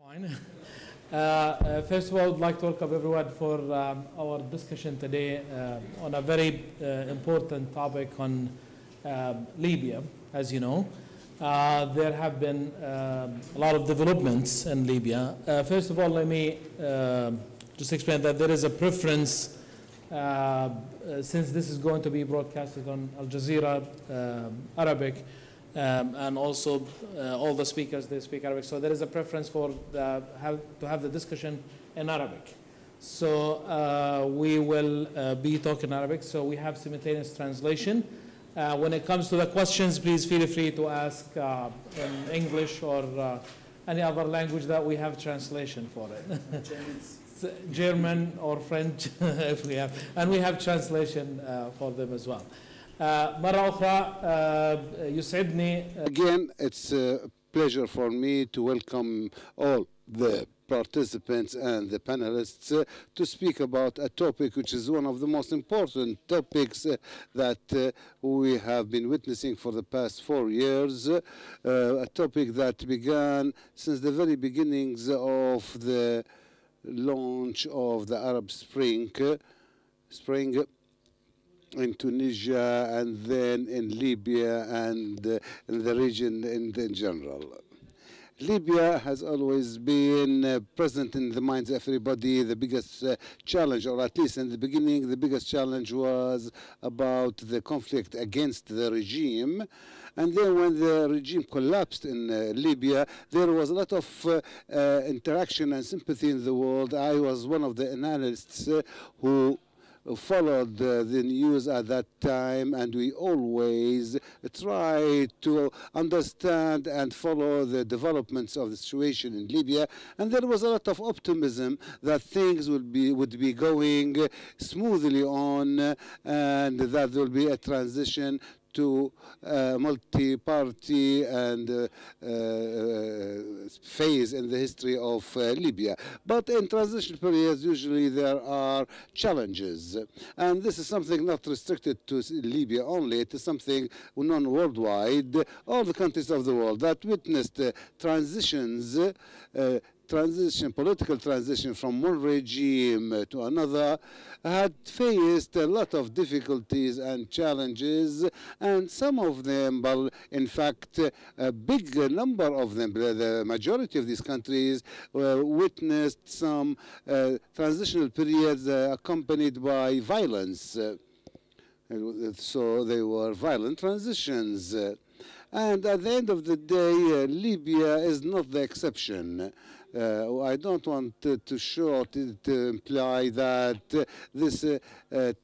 Fine. First of all, I'd like to welcome everyone for our discussion today on a very important topic on Libya. As you know, there have been a lot of developments in Libya. First of all, let me just explain that there is a preference, since this is going to be broadcasted on Al Jazeera Arabic, and also all the speakers, they speak Arabic. So there is a preference for to have the discussion in Arabic. So we will be talking Arabic. So we have simultaneous translation. When it comes to the questions, please feel free to ask in English or any other language that we have translation for it. German or French, if we have. And we have translation for them as well. مرة أخرى يسعدني. Again, it's a pleasure for me to welcome all the participants and the panelists to speak about a topic which is one of the most important topics that we have been witnessing for the past 4 years, a topic that began since the very beginnings of the launch of the Arab Spring in Tunisia and then in Libya and in the region in general. Libya has always been present in the minds of everybody. The biggest challenge, or at least in the beginning, the biggest challenge was about the conflict against the regime. And then when the regime collapsed in Libya, there was a lot of interaction and sympathy in the world. I was one of the analysts who followed the news at that time, and we always try to understand and follow the developments of the situation in Libya. And there was a lot of optimism that things would be going smoothly on, and that there will be a transition to multi-party and phase in the history of Libya. But in transition periods, usually there are challenges. And this is something not restricted to Libya only. It is something known worldwide. All the countries of the world that witnessed transitions, political transition from one regime to another, had faced a lot of difficulties and challenges, and some of them, well, in fact, a big number of them, the majority of these countries, witnessed some transitional periods accompanied by violence. So they were violent transitions. And at the end of the day, Libya is not the exception. I don't want to imply that this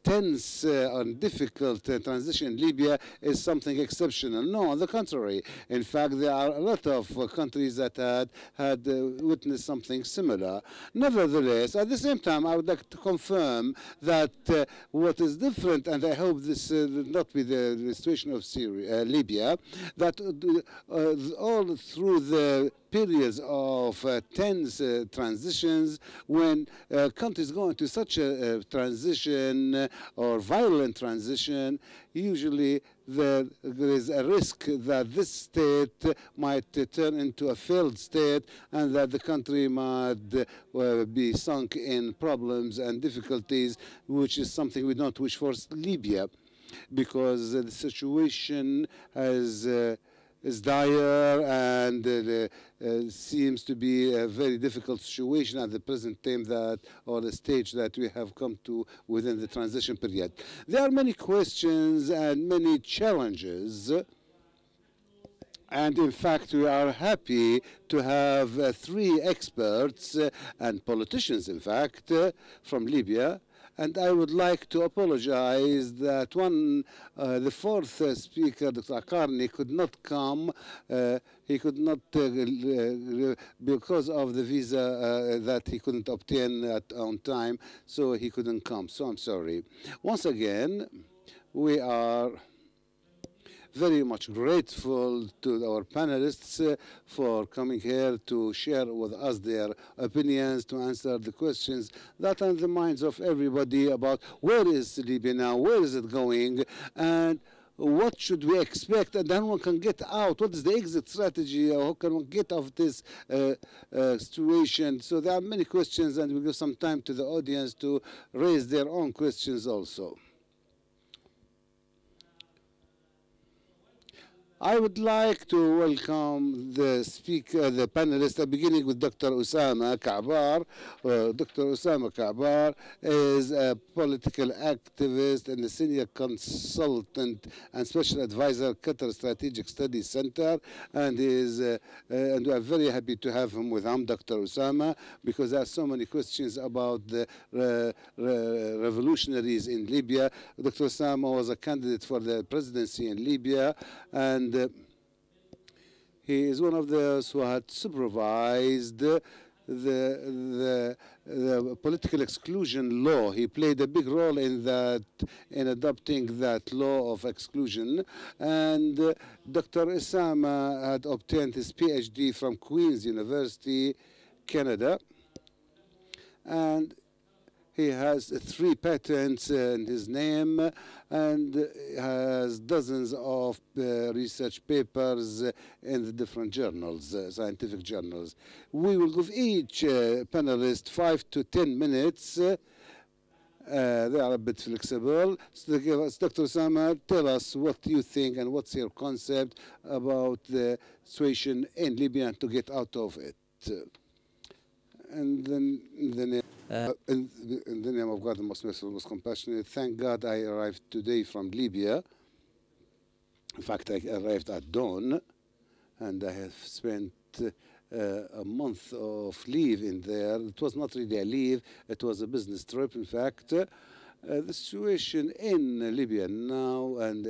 tense and difficult transition in Libya is something exceptional. No, on the contrary. In fact, there are a lot of countries that had witnessed something similar. Nevertheless, at the same time, I would like to confirm that what is different, and I hope this will not be the situation of Libya, that all through the periods of tense transitions, when countries go into such a transition or violent transition, usually there is a risk that this state might turn into a failed state, and that the country might be sunk in problems and difficulties, which is something we don't wish for Libya, because the situation is dire and seems to be a very difficult situation at the present time, or the stage that we have come to within the transition period. There are many questions and many challenges, and in fact we are happy to have 3 experts and politicians, in fact, from Libya. And I would like to apologize that the 4th speaker, Dr. Akarni, could not come. He could not, because of the visa that he couldn't obtain on time, so he couldn't come. So I'm sorry. Once again, we are very much grateful to our panelists for coming here to share with us their opinions, to answer the questions that are in the minds of everybody about where is Libya now, where is it going, and what should we expect, and then one can get out. What is the exit strategy? How can one get out of this situation? So there are many questions, and we'll give some time to the audience to raise their own questions also. I would like to welcome the speaker, the panelists, beginning with Dr. Osama Ka'bar. Dr. Osama Ka'bar is a political activist and a senior consultant and special advisor, Qatar Strategic Studies Center, and and we are very happy to have him with him, Dr. Osama, because there are so many questions about the revolutionaries in Libya. Dr. Osama was a candidate for the presidency in Libya, and he is one of those who had supervised the political exclusion law. He played a big role in that, in adopting that law of exclusion. And Dr. Osama had obtained his PhD from Queen's University, Canada, and he has 3 patents in his name and has dozens of research papers in the different journals, scientific journals. We will give each panelist 5 to 10 minutes. They are a bit flexible. So Dr. Osama, tell us what you think and what's your concept about the situation in Libya and to get out of it. And then in the name of God, the most merciful, most compassionate, thank God I arrived today from Libya. In fact, I arrived at dawn, and I have spent a month of leave in there. It was not really a leave, it was a business trip, in fact. The situation in Libya now, and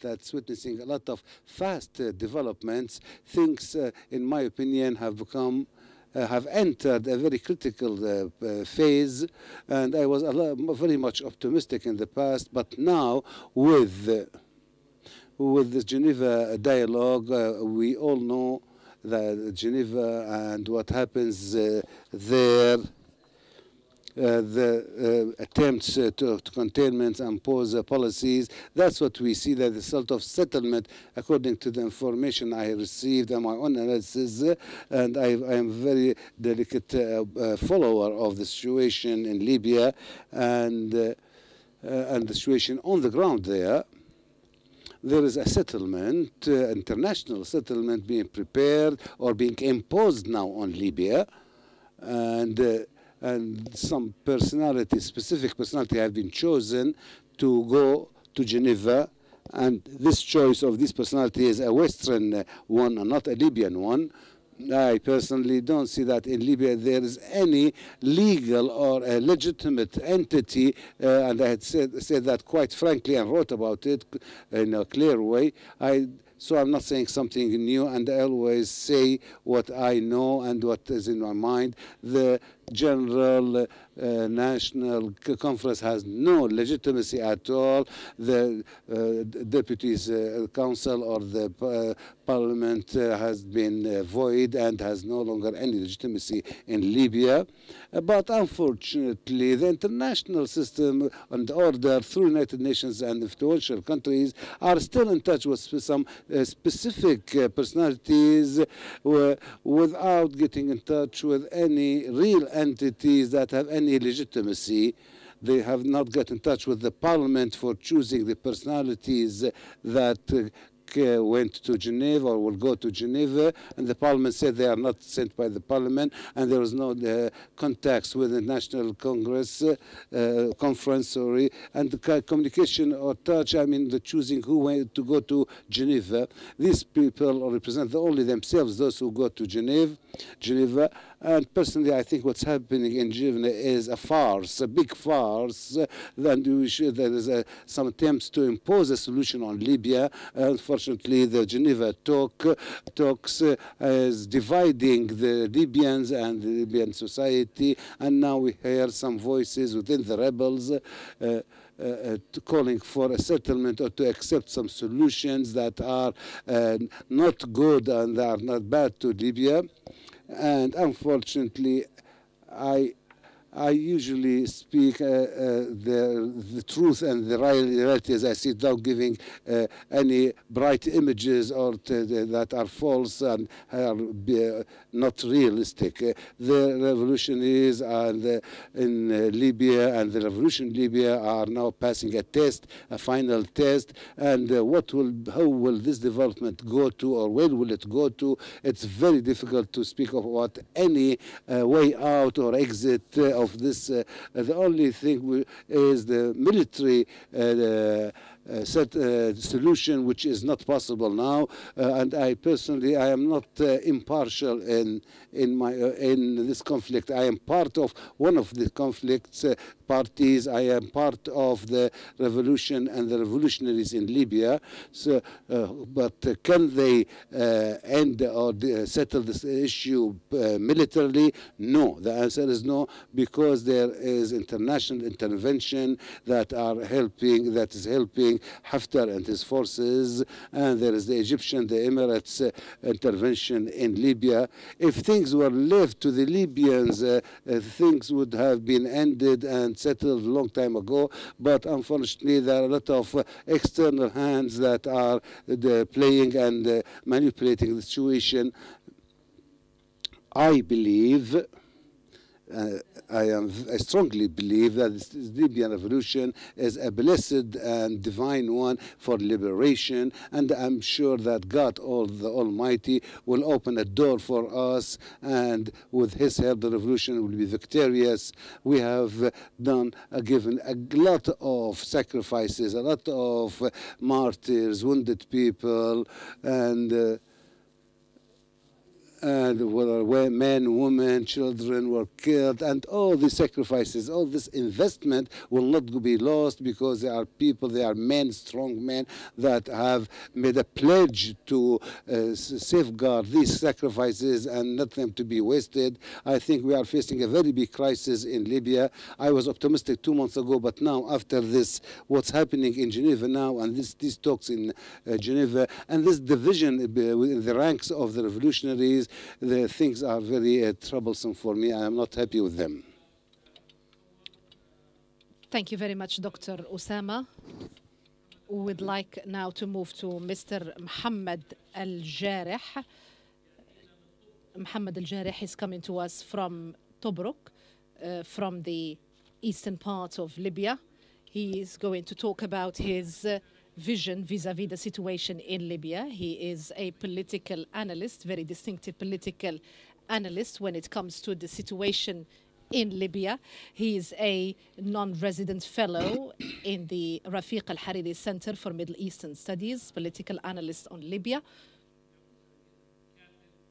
that's witnessing a lot of fast developments. Things, in my opinion, have become have entered a very critical phase, and I was very much optimistic in the past, but now with the Geneva dialogue, we all know that Geneva and what happens there, the attempts to containment and impose policies, that's what we see, that the sort of settlement, according to the information I received and my own analysis, and I am very delicate follower of the situation in Libya and the situation on the ground there. There is a settlement, international settlement being prepared or being imposed now on Libya, and some personality, specific personality have been chosen to go to Geneva, and this choice of this personality is a Western one and not a Libyan one. I personally don't see that in Libya there is any legal or a legitimate entity, and I had said that quite frankly and wrote about it in a clear way. So I'm not saying something new, and I always say what I know and what is in my mind. The General National Conference has no legitimacy at all. The Deputies Council or the Parliament has been void and has no longer any legitimacy in Libya. But unfortunately, the international system and order through United Nations and influential countries are still in touch with some specific personalities without getting in touch with any real entities that have any legitimacy. They have not got in touch with the parliament for choosing the personalities that went to Geneva or will go to Geneva, and the parliament said they are not sent by the parliament, and there was no contacts with the National Congress conference, sorry, and the communication or touch, I mean the choosing who went to go to Geneva. These people represent only themselves, those who go to Geneva, and personally I think what's happening in Geneva is a farce, a big farce. Then there is some attempts to impose a solution on Libya. Unfortunately, the Geneva talks is dividing the Libyans and the Libyan society, and now we hear some voices within the rebels calling for a settlement or to accept some solutions that are not good and are not bad to Libya. And unfortunately, I I usually speak the truth and the reality as I see it, without giving any bright images or that are false and are not realistic. The revolutionaries in Libya and the revolution in Libya are now passing a test, a final test, and how will this development go to, or where will it go to? It's very difficult to speak about any way out or exit of this. The only thing is the military solution, which is not possible now. And I personally, I am not impartial in this conflict. I am part of one of the conflicts parties. I am part of the revolution and the revolutionaries in Libya. So, but can they end or settle this issue militarily? No. The answer is no, because there is international intervention that is helping Haftar and his forces, and there is the Egyptian, the Emirates intervention in Libya. If things were left to the Libyans, things would have been ended and settled a long time ago, but unfortunately there are a lot of external hands that are playing and manipulating the situation. I believe, I strongly believe that this Libyan revolution is a blessed and divine one for liberation, and I'm sure that God, the Almighty, will open a door for us, and with His help, the revolution will be victorious. We have given a lot of sacrifices, a lot of martyrs, wounded people, and where men, women, children were killed, and all these sacrifices, all this investment will not be lost, because there are people, there are men, strong men, that have made a pledge to safeguard these sacrifices and not them to be wasted. I think we are facing a very big crisis in Libya. I was optimistic 2 months ago, but now after this, what's happening in Geneva now, and these talks in Geneva, and this division within the ranks of the revolutionaries, the things are very troublesome for me. I am not happy with them. Thank you very much, Dr. Osama. We would like now to move to Mr. Mohammed Al-Jarih. Mohammed Al-Jarih is coming to us from Tobruk, from the eastern part of Libya. He is going to talk about his vision vis-à-vis the situation in Libya. He is a political analyst, very distinctive political analyst when it comes to the situation in Libya. He is a non-resident fellow in the Rafiq Al-Hariri Center for Middle Eastern Studies, political analyst on Libya.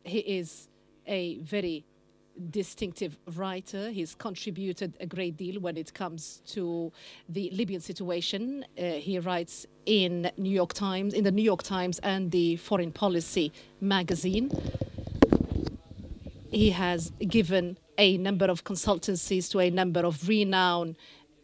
He is a very distinctive writer. He's contributed a great deal when it comes to the Libyan situation. He writes in the New York Times and the Foreign Policy magazine. He has given a number of consultancies to a number of renowned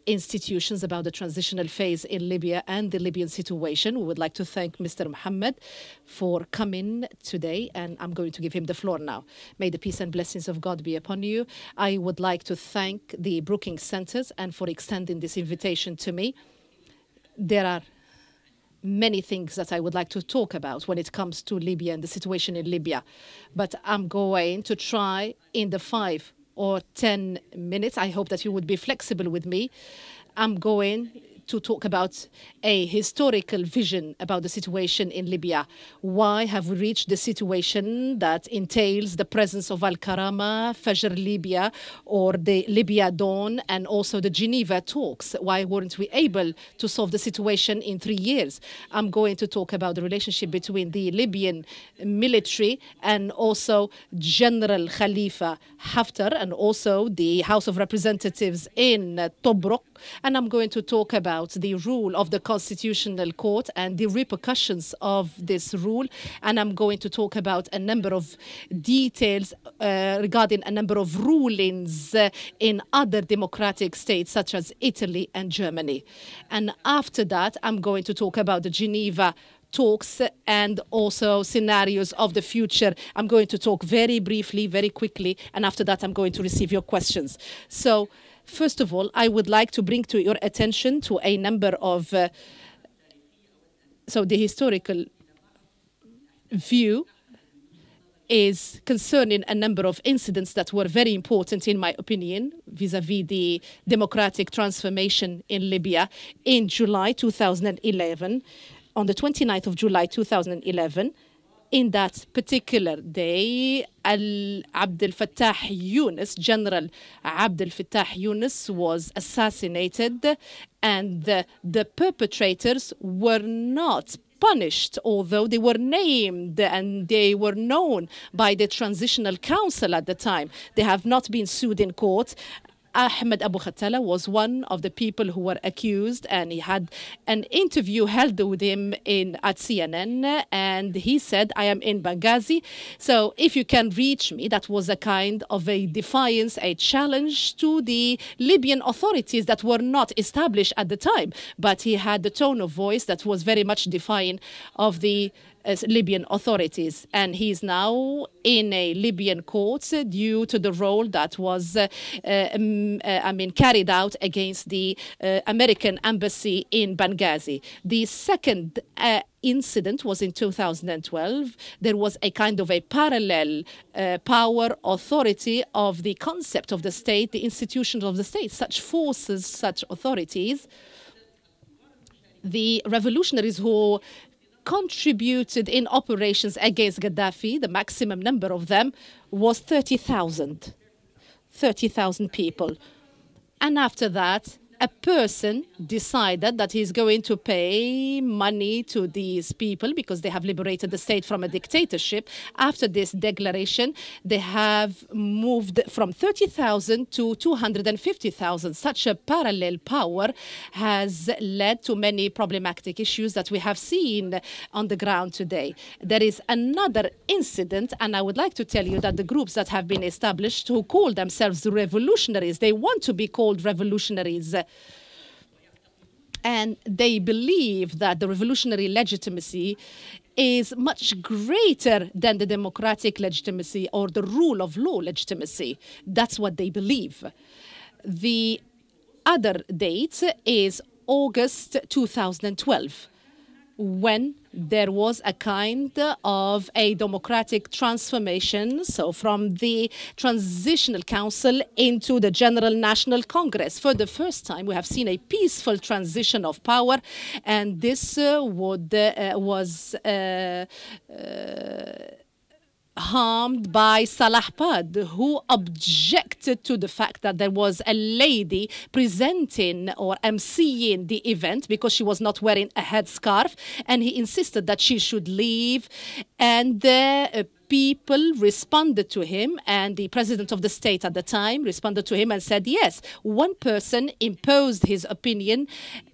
institutions about the transitional phase in Libya and the Libyan situation. We would like to thank Mr. Mohammed for coming today, and I'm going to give him the floor now. May the peace and blessings of God be upon you. I would like to thank the Brookings Centers and for extending this invitation to me. There are many things that I would like to talk about when it comes to Libya and the situation in Libya, but I'm going to try in the 5 or 10 minutes. I hope that you would be flexible with me. I'm going to talk about a historical vision about the situation in Libya. Why have we reached the situation that entails the presence of Al-Karama, Fajr Libya, or the Libya Dawn, and also the Geneva talks? Why weren't we able to solve the situation in 3 years? I'm going to talk about the relationship between the Libyan military and also General Khalifa Haftar, and also the House of Representatives in Tobruk. And I'm going to talk about the rule of the Constitutional Court and the repercussions of this rule. And I'm going to talk about a number of details regarding a number of rulings in other democratic states, such as Italy and Germany. And after that, I'm going to talk about the Geneva talks and also scenarios of the future. I'm going to talk very briefly, very quickly, and after that, I'm going to receive your questions. So First of all, I would like to bring to your attention to a number of so the historical view is concerning a number of incidents that were very important, in my opinion, vis-à-vis the democratic transformation in Libya in July 2011. On the 29th of July 2011, in that particular day, Abdel Fattah Yunus, General Abdel Fattah Yunus, was assassinated, and the perpetrators were not punished, although they were named and they were known by the Transitional Council at the time. They have not been sued in court. Ahmed Abu Khattala was one of the people who were accused, and he had an interview held with him at CNN, and he said, I am in Benghazi, so if you can reach me. That was a kind of a defiance, a challenge to the Libyan authorities that were not established at the time, but he had the tone of voice that was very much defiant of the Libyan authorities, and he's now in a Libyan court due to the role that was carried out against the American embassy in Benghazi. The second incident was in 2012. There was a kind of a parallel power authority of the concept of the state, the institutions of the state, such forces, such authorities. The revolutionaries who contributed in operations against Gaddafi, the maximum number of them was 30,000 people. And after that, a person decided that he's going to pay money to these people because they have liberated the state from a dictatorship. After this declaration, they have moved from 30,000 to 250,000. Such a parallel power has led to many problematic issues that we have seen on the ground today. There is another incident, and I would like to tell you that the groups that have been established who call themselves revolutionaries, they want to be called revolutionaries. And they believe that the revolutionary legitimacy is much greater than the democratic legitimacy or the rule of law legitimacy. That's what they believe. The other date is August 2012, when there was a kind of a democratic transformation, so from the Transitional Council into the General National Congress. For the first time, we have seen a peaceful transition of power, and this was harmed by Salah Pad, who objected to the fact that there was a lady presenting or emceeing the event because she was not wearing a headscarf, and he insisted that she should leave, and people responded to him, and the president of the state at the time responded to him and said, yes, one person imposed his opinion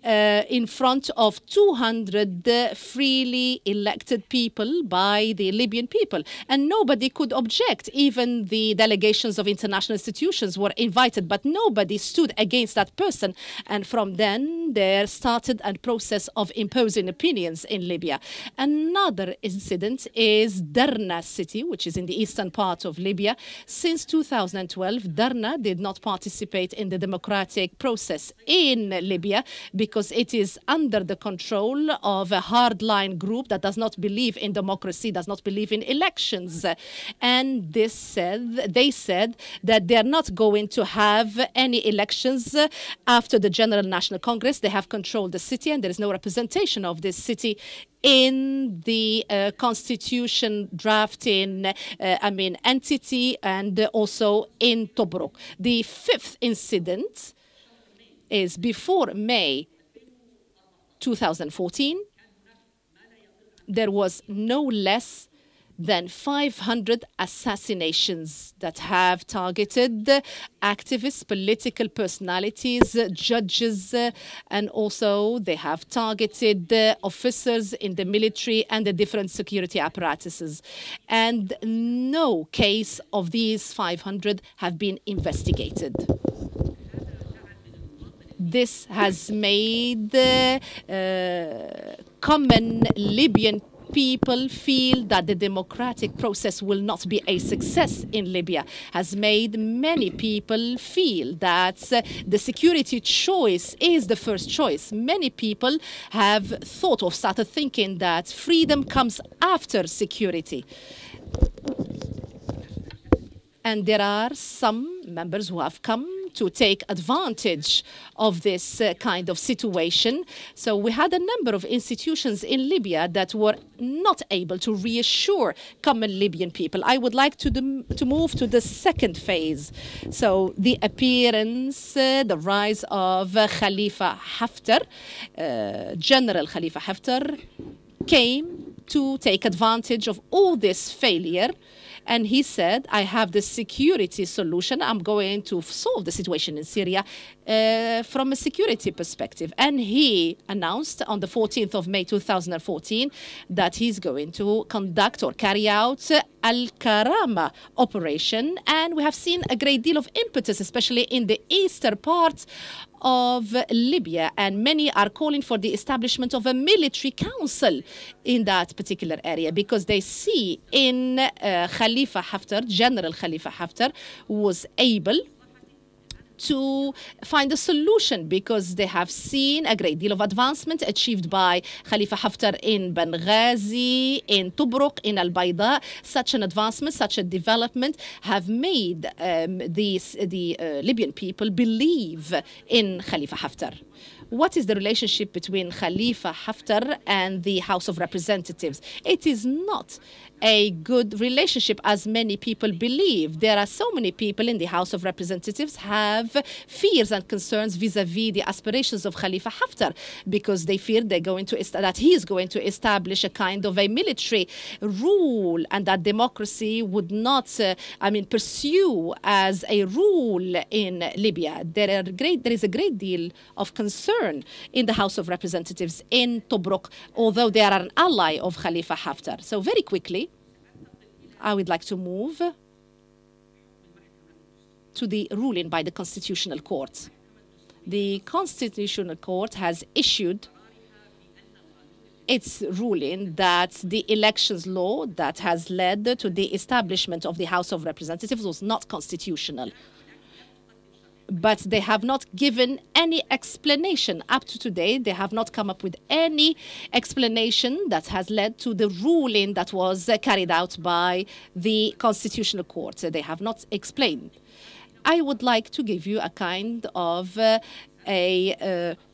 in front of 200 freely elected people by the Libyan people, and nobody could object. Even the delegations of international institutions were invited, but nobody stood against that person. And from then, there started a process of imposing opinions in Libya. Another incident is Darna city, which is in the eastern part of Libya. Since 2012, Darna did not participate in the democratic process in Libya because it is under the control of a hardline group that does not believe in democracy, does not believe in elections. And they said that they are not going to have any elections after the General National Congress. They have controlled the city, and there is no representation of this city in the constitution drafting entity, and also in Tobruk. The fifth incident is before May 2014. There was no less than 500 assassinations that have targeted activists, political personalities, judges, and also they have targeted officers in the military and the different security apparatuses. And no case of these 500 have been investigated. This has made common Libyan people feel that the democratic process will not be a success in Libya, has made many people feel that the security choice is the first choice. Many people have thought or started thinking that freedom comes after security. And there are some members who have come to take advantage of this kind of situation. So we had a number of institutions in Libya that were not able to reassure common Libyan people. I would like to move to the second phase. So the appearance, the rise of Khalifa Haftar, General Khalifa Haftar, came to take advantage of all this failure. And he said, I have the security solution. I'm going to solve the situation in Syria from a security perspective. And he announced on the 14th of May 2014 that he's going to conduct or carry out Al-Karama operation. And we have seen a great deal of impetus, especially in the eastern part of Libya, and many are calling for the establishment of a military council in that particular area because they see in Khalifa Haftar, General Khalifa Haftar, was able to find a solution because they have seen a great deal of advancement achieved by Khalifa Haftar in Benghazi, in Tobruk, in Al-Bayda. Such an advancement, such a development have made the Libyan people believe in Khalifa Haftar. What is the relationship between Khalifa Haftar and the House of Representatives? It is not a good relationship as many people believe. There are so many people in the House of Representatives have fears and concerns vis-a-vis the aspirations of Khalifa Haftar because they fear that he is going to establish a kind of a military rule and that democracy would not pursue as a rule in Libya. There is a great deal of concern in the House of Representatives in Tobruk, although they are an ally of Khalifa Haftar. So very quickly, I would like to move to the ruling by the Constitutional Court. The Constitutional Court has issued its ruling that the elections law that has led to the establishment of the House of Representatives was not constitutional. But they have not given any explanation. Up to today, they have not come up with any explanation that has led to the ruling that was carried out by the Constitutional Court. They have not explained. I would like to give you a kind of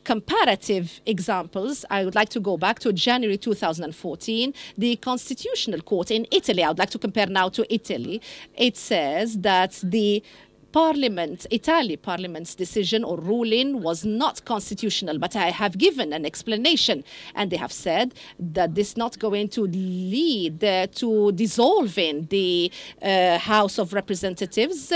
comparative examples. I would like to go back to January 2014. The Constitutional Court in Italy, I would like to compare now to Italy. It says that the Italy Parliament's decision or ruling was not constitutional, but I have given an explanation, and they have said that this is not going to lead to dissolving the House of Representatives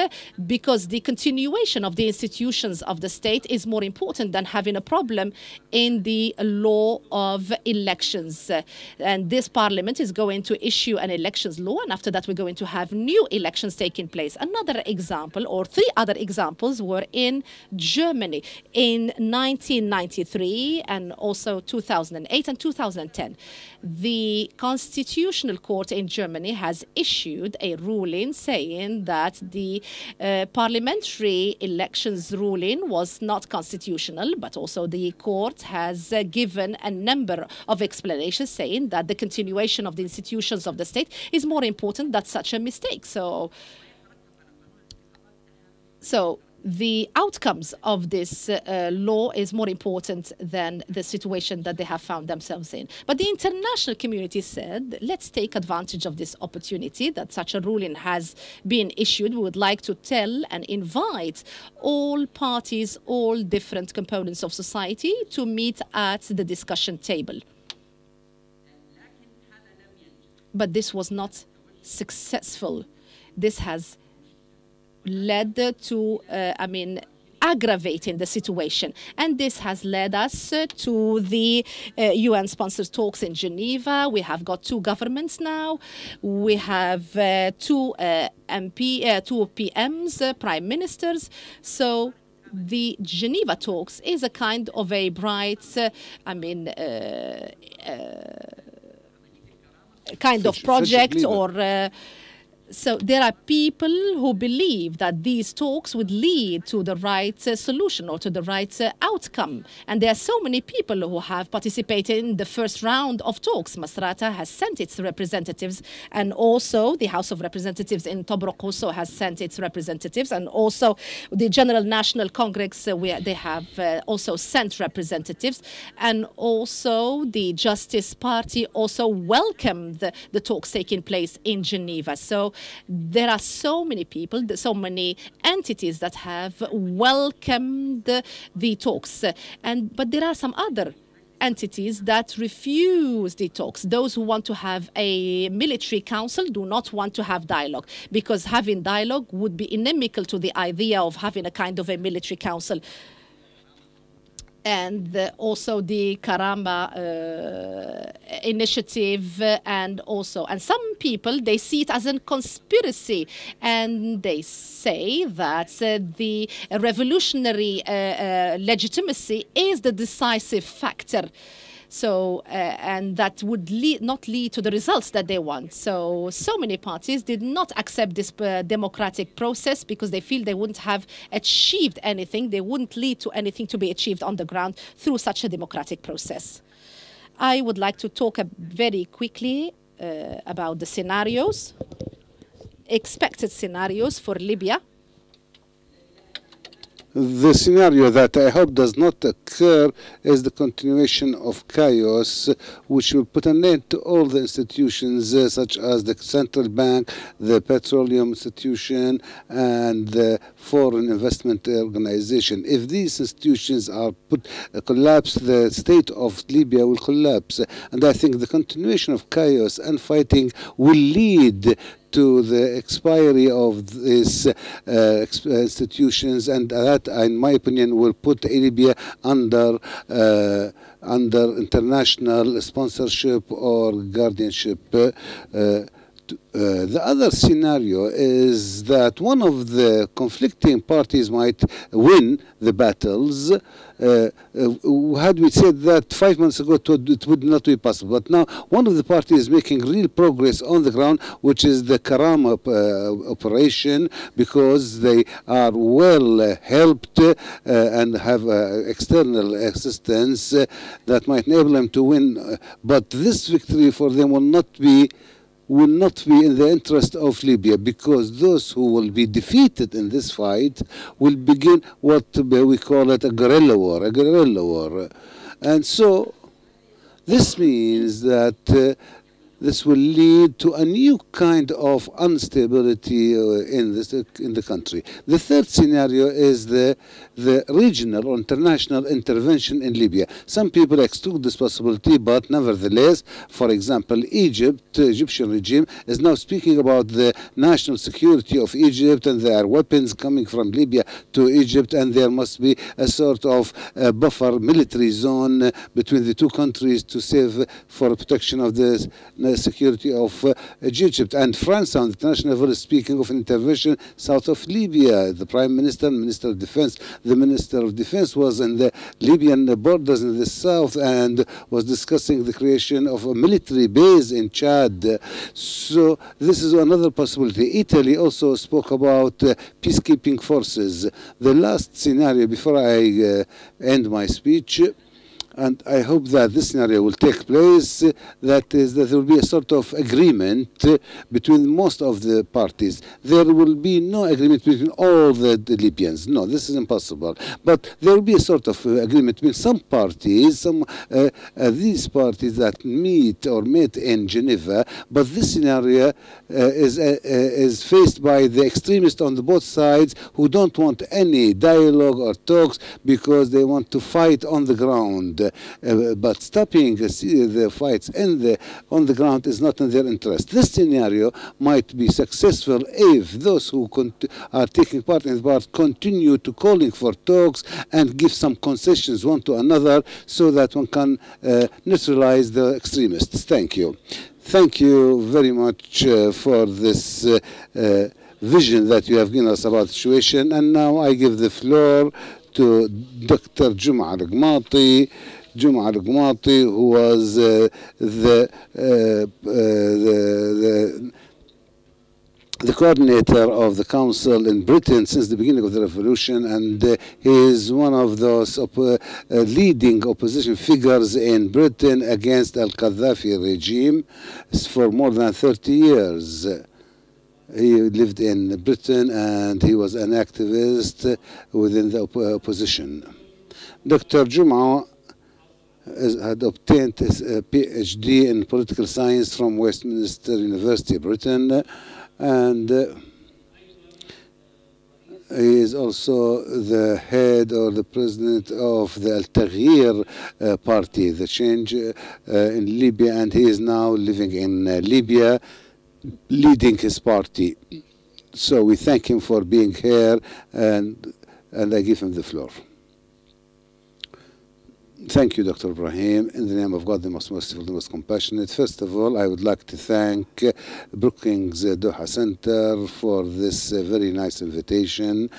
because the continuation of the institutions of the state is more important than having a problem in the law of elections. And this Parliament is going to issue an elections law, and after that we're going to have new elections taking place. Another example, or three other examples, were in Germany in 1993 and also 2008 and 2010. The Constitutional Court in Germany has issued a ruling saying that the parliamentary elections ruling was not constitutional, but also the court has given a number of explanations saying that the continuation of the institutions of the state is more important than such a mistake. So the outcomes of this law is more important than the situation that they have found themselves in. But the international community said, let's take advantage of this opportunity that such a ruling has been issued. We would like to tell and invite all parties, all different components of society to meet at the discussion table. But this was not successful. This has led to, aggravating the situation. And this has led us to the UN-sponsored talks in Geneva. We have got two governments now. We have two PMs, prime ministers. So the Geneva talks is a kind of a bright, kind of project or... So there are people who believe that these talks would lead to the right solution or to the right outcome. And there are so many people who have participated in the first round of talks. Masrata has sent its representatives, and also the House of Representatives in Tobruk also has sent its representatives, and also the General National Congress, they have also sent representatives, and also the Justice Party also welcomed the talks taking place in Geneva. So there are so many people, so many entities that have welcomed the talks. But there are some other entities that refuse the talks. Those who want to have a military council do not want to have dialogue, because having dialogue would be inimical to the idea of having a kind of a military council. And also the Karama initiative, and some people, they see it as a conspiracy, and they say that the revolutionary legitimacy is the decisive factor. So, and that would not lead to the results that they want. So many parties did not accept this democratic process because they feel they wouldn't have achieved anything. They wouldn't lead to anything to be achieved on the ground through such a democratic process. I would like to talk very quickly about the scenarios, expected scenarios for Libya. The scenario that I hope does not occur is the continuation of chaos, which will put an end to all the institutions such as the central bank, the petroleum institution, and the foreign investment organization. If these institutions are collapsed, the state of Libya will collapse. And I think the continuation of chaos and fighting will lead to the expiry of these institutions, and that, in my opinion, will put Libya under international sponsorship or guardianship. The other scenario is that one of the conflicting parties might win the battles. Had we said that 5 months ago, it would not be possible. But now one of the parties is making real progress on the ground, which is the Karama operation, because they are well helped and have external assistance that might enable them to win. But this victory for them will not be in the interest of Libya, because those who will be defeated in this fight will begin what we call it a guerrilla war. And so this means that this will lead to a new kind of instability in the country. The third scenario is the regional or international intervention in Libya. Some people exclude this possibility, but nevertheless, for example, the Egyptian regime is now speaking about the national security of Egypt, and there are weapons coming from Libya to Egypt, and there must be a sort of buffer military zone between the two countries to save for protection of the security of Egypt. And France on the international level is speaking of an intervention south of Libya. The Prime Minister and Minister of Defense, the Minister of Defense was in the Libyan borders in the south and was discussing the creation of a military base in Chad. So this is another possibility. Italy also spoke about peacekeeping forces. The last scenario before I end my speech, and I hope that this scenario will take place, that is that there will be a sort of agreement between most of the parties. There will be no agreement between all the Libyans. No, this is impossible. But there will be a sort of agreement between some parties, these parties that meet or met in Geneva. But this scenario is faced by the extremists on both sides who don't want any dialogue or talks because they want to fight on the ground. But stopping the fights on the ground is not in their interest. This scenario might be successful if those who are taking part in the part continue to calling for talks and give some concessions one to another so that one can neutralize the extremists. Thank you. Thank you very much for this vision that you have given us about the situation. And now I give the floor to Dr. Jum'a Al-Gmati Juma al-Qumati, who was the coordinator of the council in Britain since the beginning of the revolution, and he is one of those leading opposition figures in Britain against al-Qaddafi regime for more than 30 years. He lived in Britain and he was an activist within the opposition. Dr. Juma had obtained his PhD in political science from Westminster University, Britain, and he is also the head or the president of the Al-Taghir party, the change in Libya, and he is now living in Libya, leading his party. So we thank him for being here, and I give him the floor. Thank you, Dr. Ibrahim. In the name of God, the most merciful, the most compassionate. First of all, I would like to thank Brookings Doha Center for this very nice invitation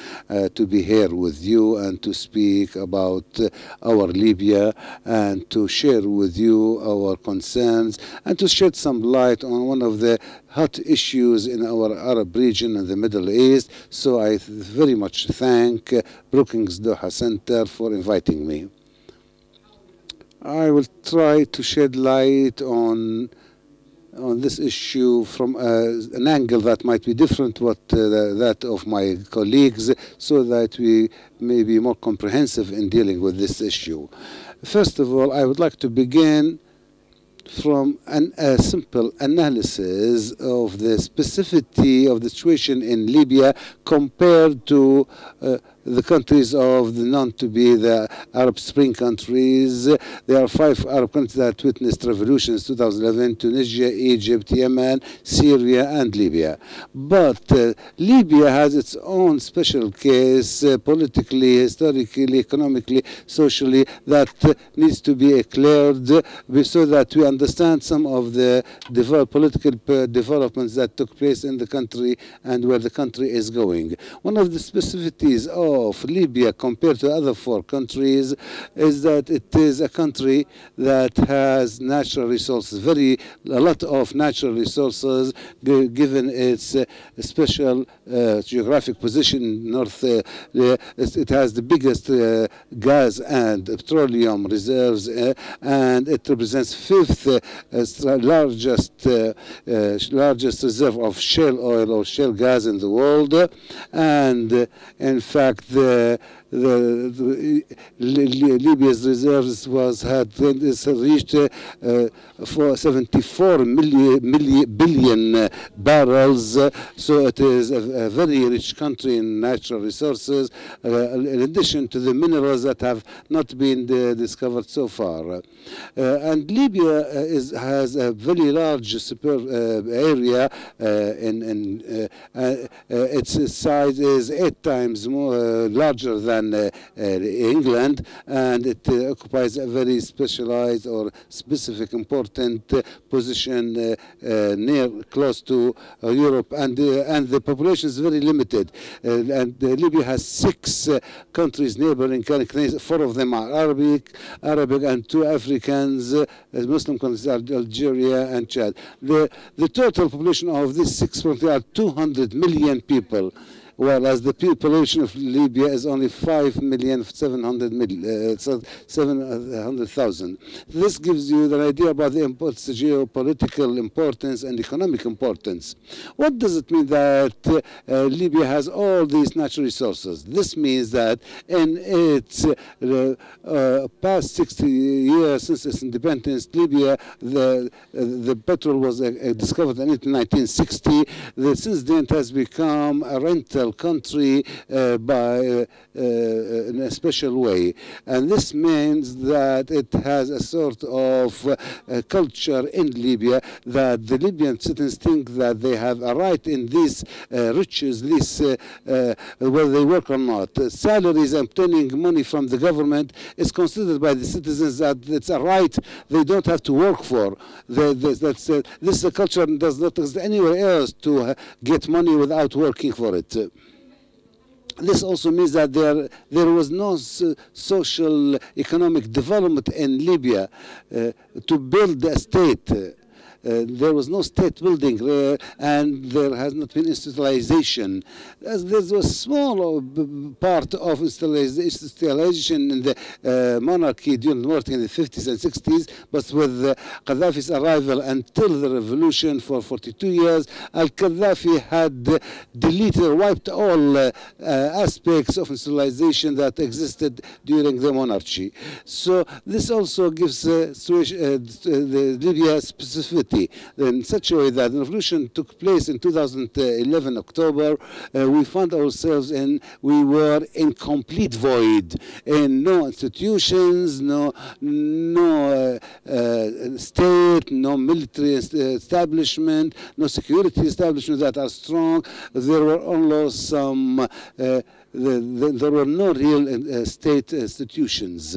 to be here with you and to speak about our Libya and to share with you our concerns and to shed some light on one of the hot issues in our Arab region and the Middle East. So I very much thank Brookings Doha Center for inviting me. I will try to shed light on this issue from an angle that might be different to that of my colleagues, so that we may be more comprehensive in dealing with this issue. First of all, I would like to begin from a simple analysis of the specificity of the situation in Libya compared to the countries of the known to be the Arab Spring countries. There are 5 Arab countries that witnessed revolutions: 2011, Tunisia, Egypt, Yemen, Syria, and Libya. But Libya has its own special case, politically, historically, economically, socially, that needs to be cleared so that we understand some of the political developments that took place in the country and where the country is going. One of the specificities of Libya compared to other 4 countries is that it is a country that has natural resources, a lot of natural resources, given its special geographic position in north. It has the biggest gas and petroleum reserves, and it represents 5th largest reserve of shale oil or shale gas in the world. And in fact, Libya's reserves reached for 74 billion barrels. So it is a very rich country in natural resources, in addition to the minerals that have not been discovered so far. And Libya has a very large area. Its size is 8 times larger than England, and it occupies a very specialized or specific important position close to Europe, and the population is very limited. And Libya has 6 countries neighboring countries. 4 of them are Arabic, and 2 Africans. Muslim countries are Algeria and Chad. The total population of these 6 countries are 200 million people, whereas the population of Libya is only 5,700,000. This gives you the idea about the geopolitical importance and economic importance. What does it mean that Libya has all these natural resources? This means that in its past 60 years since its independence, Libya, the petrol was discovered in 1960. Since then, it has become a rental country in a special way, and this means that it has a sort of culture in Libya that the Libyan citizens think that they have a right in these riches, whether they work or not. Salaries and obtaining money from the government is considered by the citizens that it's a right they don't have to work for. This culture does not exist anywhere else, to get money without working for it. This also means that there was no social economic development in Libya to build a state. There was no state building there, and there has not been institutionalization. There was a small part of institutionalization in the monarchy during the war in the 50s and 60s, but with Gaddafi's arrival until the revolution for 42 years, Al-Gaddafi had deleted or wiped all aspects of institutionalization that existed during the monarchy. So this also gives the Libya specificity in such a way that the revolution took place in 2011 October. We found ourselves we were in complete void, in no institutions, no state, no military establishment, no security establishment that are strong. There were only some, there were no real state institutions.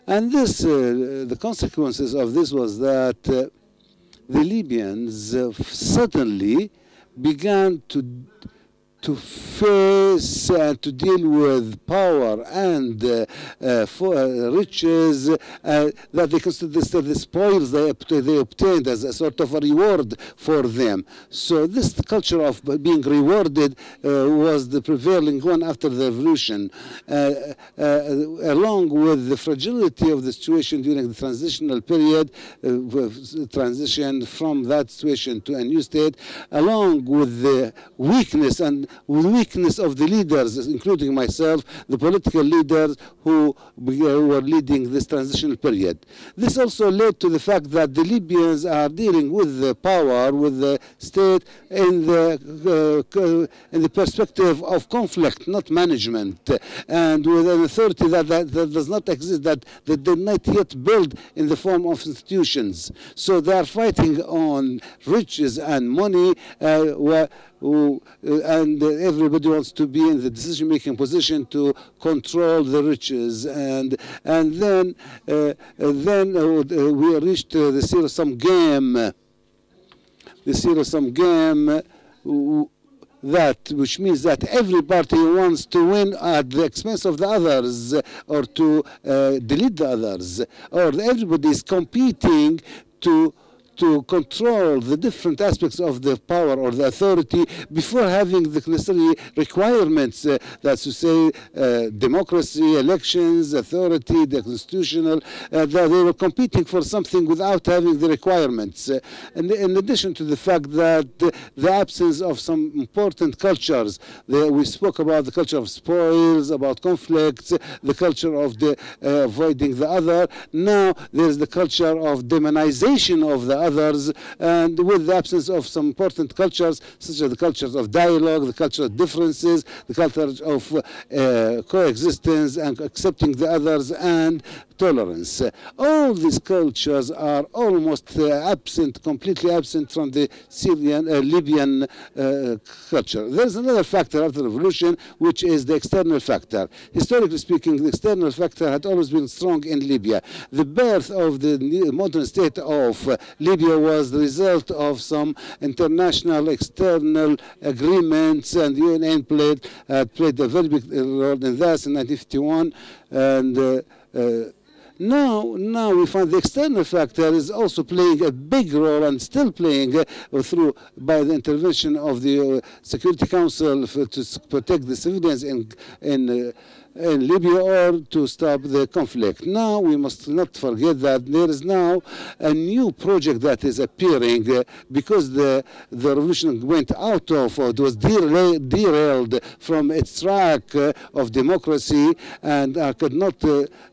And this, the consequences of this was that the Libyans suddenly began to face and to deal with power and riches that they considered the spoils they obtained as a sort of a reward for them. So this culture of being rewarded was the prevailing one after the revolution, along with the fragility of the situation during the transitional period, transition from that situation to a new state, along with the weakness of the leaders, including myself, the political leaders who were leading this transitional period. This also led to the fact that the Libyans are dealing with the power, with the state in the perspective of conflict, not management, and with an authority that does not exist, that they did not yet build in the form of institutions. So they are fighting on riches and money, and everybody wants to be in the decision-making position to control the riches, and then we reached the zero-sum game. The zero-sum game, which means that every party wants to win at the expense of the others, or to delete the others, or everybody is competing to control the different aspects of the power or the authority before having the necessary requirements, that's to say democracy, elections, authority, the constitutional, that they were competing for something without having the requirements. And in addition to the fact that the absence of some important cultures, we spoke about the culture of spoils, about conflicts, the culture of avoiding the other. Now there's the culture of demonization of the others, and with the absence of some important cultures, such as the cultures of dialogue, the culture of differences, the culture of coexistence and accepting the others, and tolerance. All these cultures are almost absent, completely absent from the Libyan culture. There's another factor after the revolution, which is the external factor. Historically speaking, the external factor had always been strong in Libya. The birth of the modern state of Libya was the result of some international external agreements, and the UN played a very big role in that in 1951, and now we find the external factor is also playing a big role, and still playing by the intervention of the Security Council to protect the civilians in Libya, or to stop the conflict. Now we must not forget that there is now a new project that is appearing because the revolution went out of, or it was derailed from its track of democracy, and could not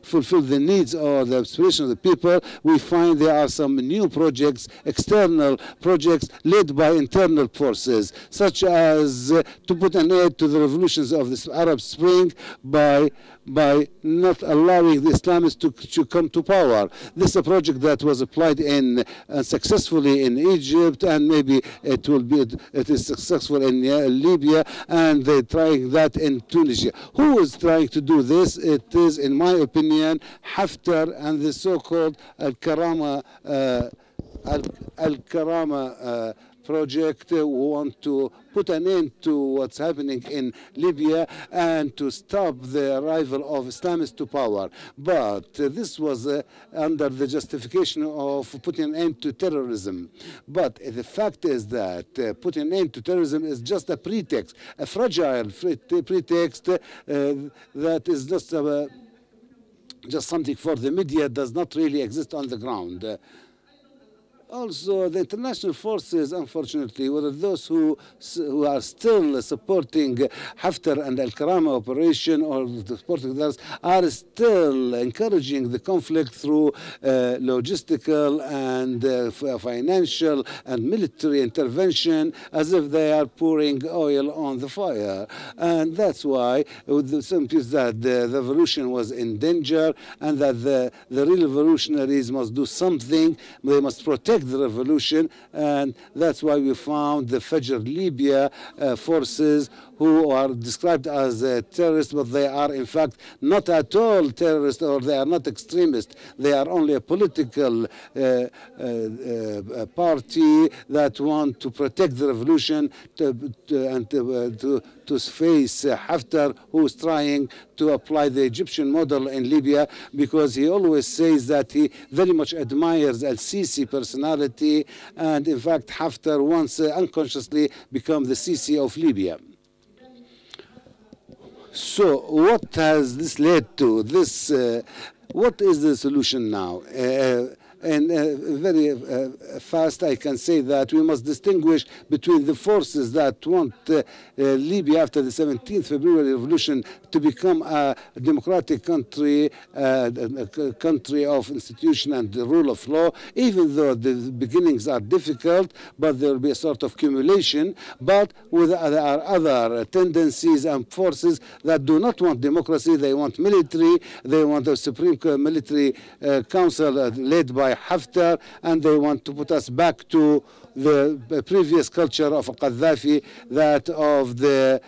fulfill the needs or the aspirations of the people. We find there are some new projects, external projects led by internal forces, such as to put an end to the revolutions of the Arab Spring by not allowing the Islamists to come to power. This is a project that was applied successfully in Egypt, and maybe it is successful in Libya, and they're trying that in Tunisia. Who is trying to do this? It is, in my opinion, Haftar and the so-called Al-Karama project who want to put an end to what's happening in Libya and to stop the arrival of Islamists to power. But this was under the justification of putting an end to terrorism. But the fact is that putting an end to terrorism is just a pretext, a fragile pretext that is just something for the media, does not really exist on the ground. Also, the international forces, unfortunately, whether those who are still supporting Haftar and Al-Karama operation or supporting others, are still encouraging the conflict through logistical and financial and military intervention, as if they are pouring oil on the fire. And that's why some people that the revolution was in danger and that the real revolutionaries must do something. They must protect the revolution, and that's why we found the Fajr Libya forces, who are described as terrorists, but they are in fact not at all terrorists, or they are not extremists. They are only a political party that want to protect the revolution to face Haftar, who is trying to apply the Egyptian model in Libya, because he always says that he very much admires Al-Sisi personality, and in fact Haftar once unconsciously become the Sisi of Libya. So what has this led to? What is the solution now? And very fast, I can say that we must distinguish between the forces that want Libya after the 17th February revolution to become a democratic country, a country of institution and the rule of law, even though the beginnings are difficult, but there will be a sort of accumulation. But there are other tendencies and forces that do not want democracy. They want military. They want a supreme military council led by Haftar, and they want to put us back to the previous culture of Gaddafi, that of the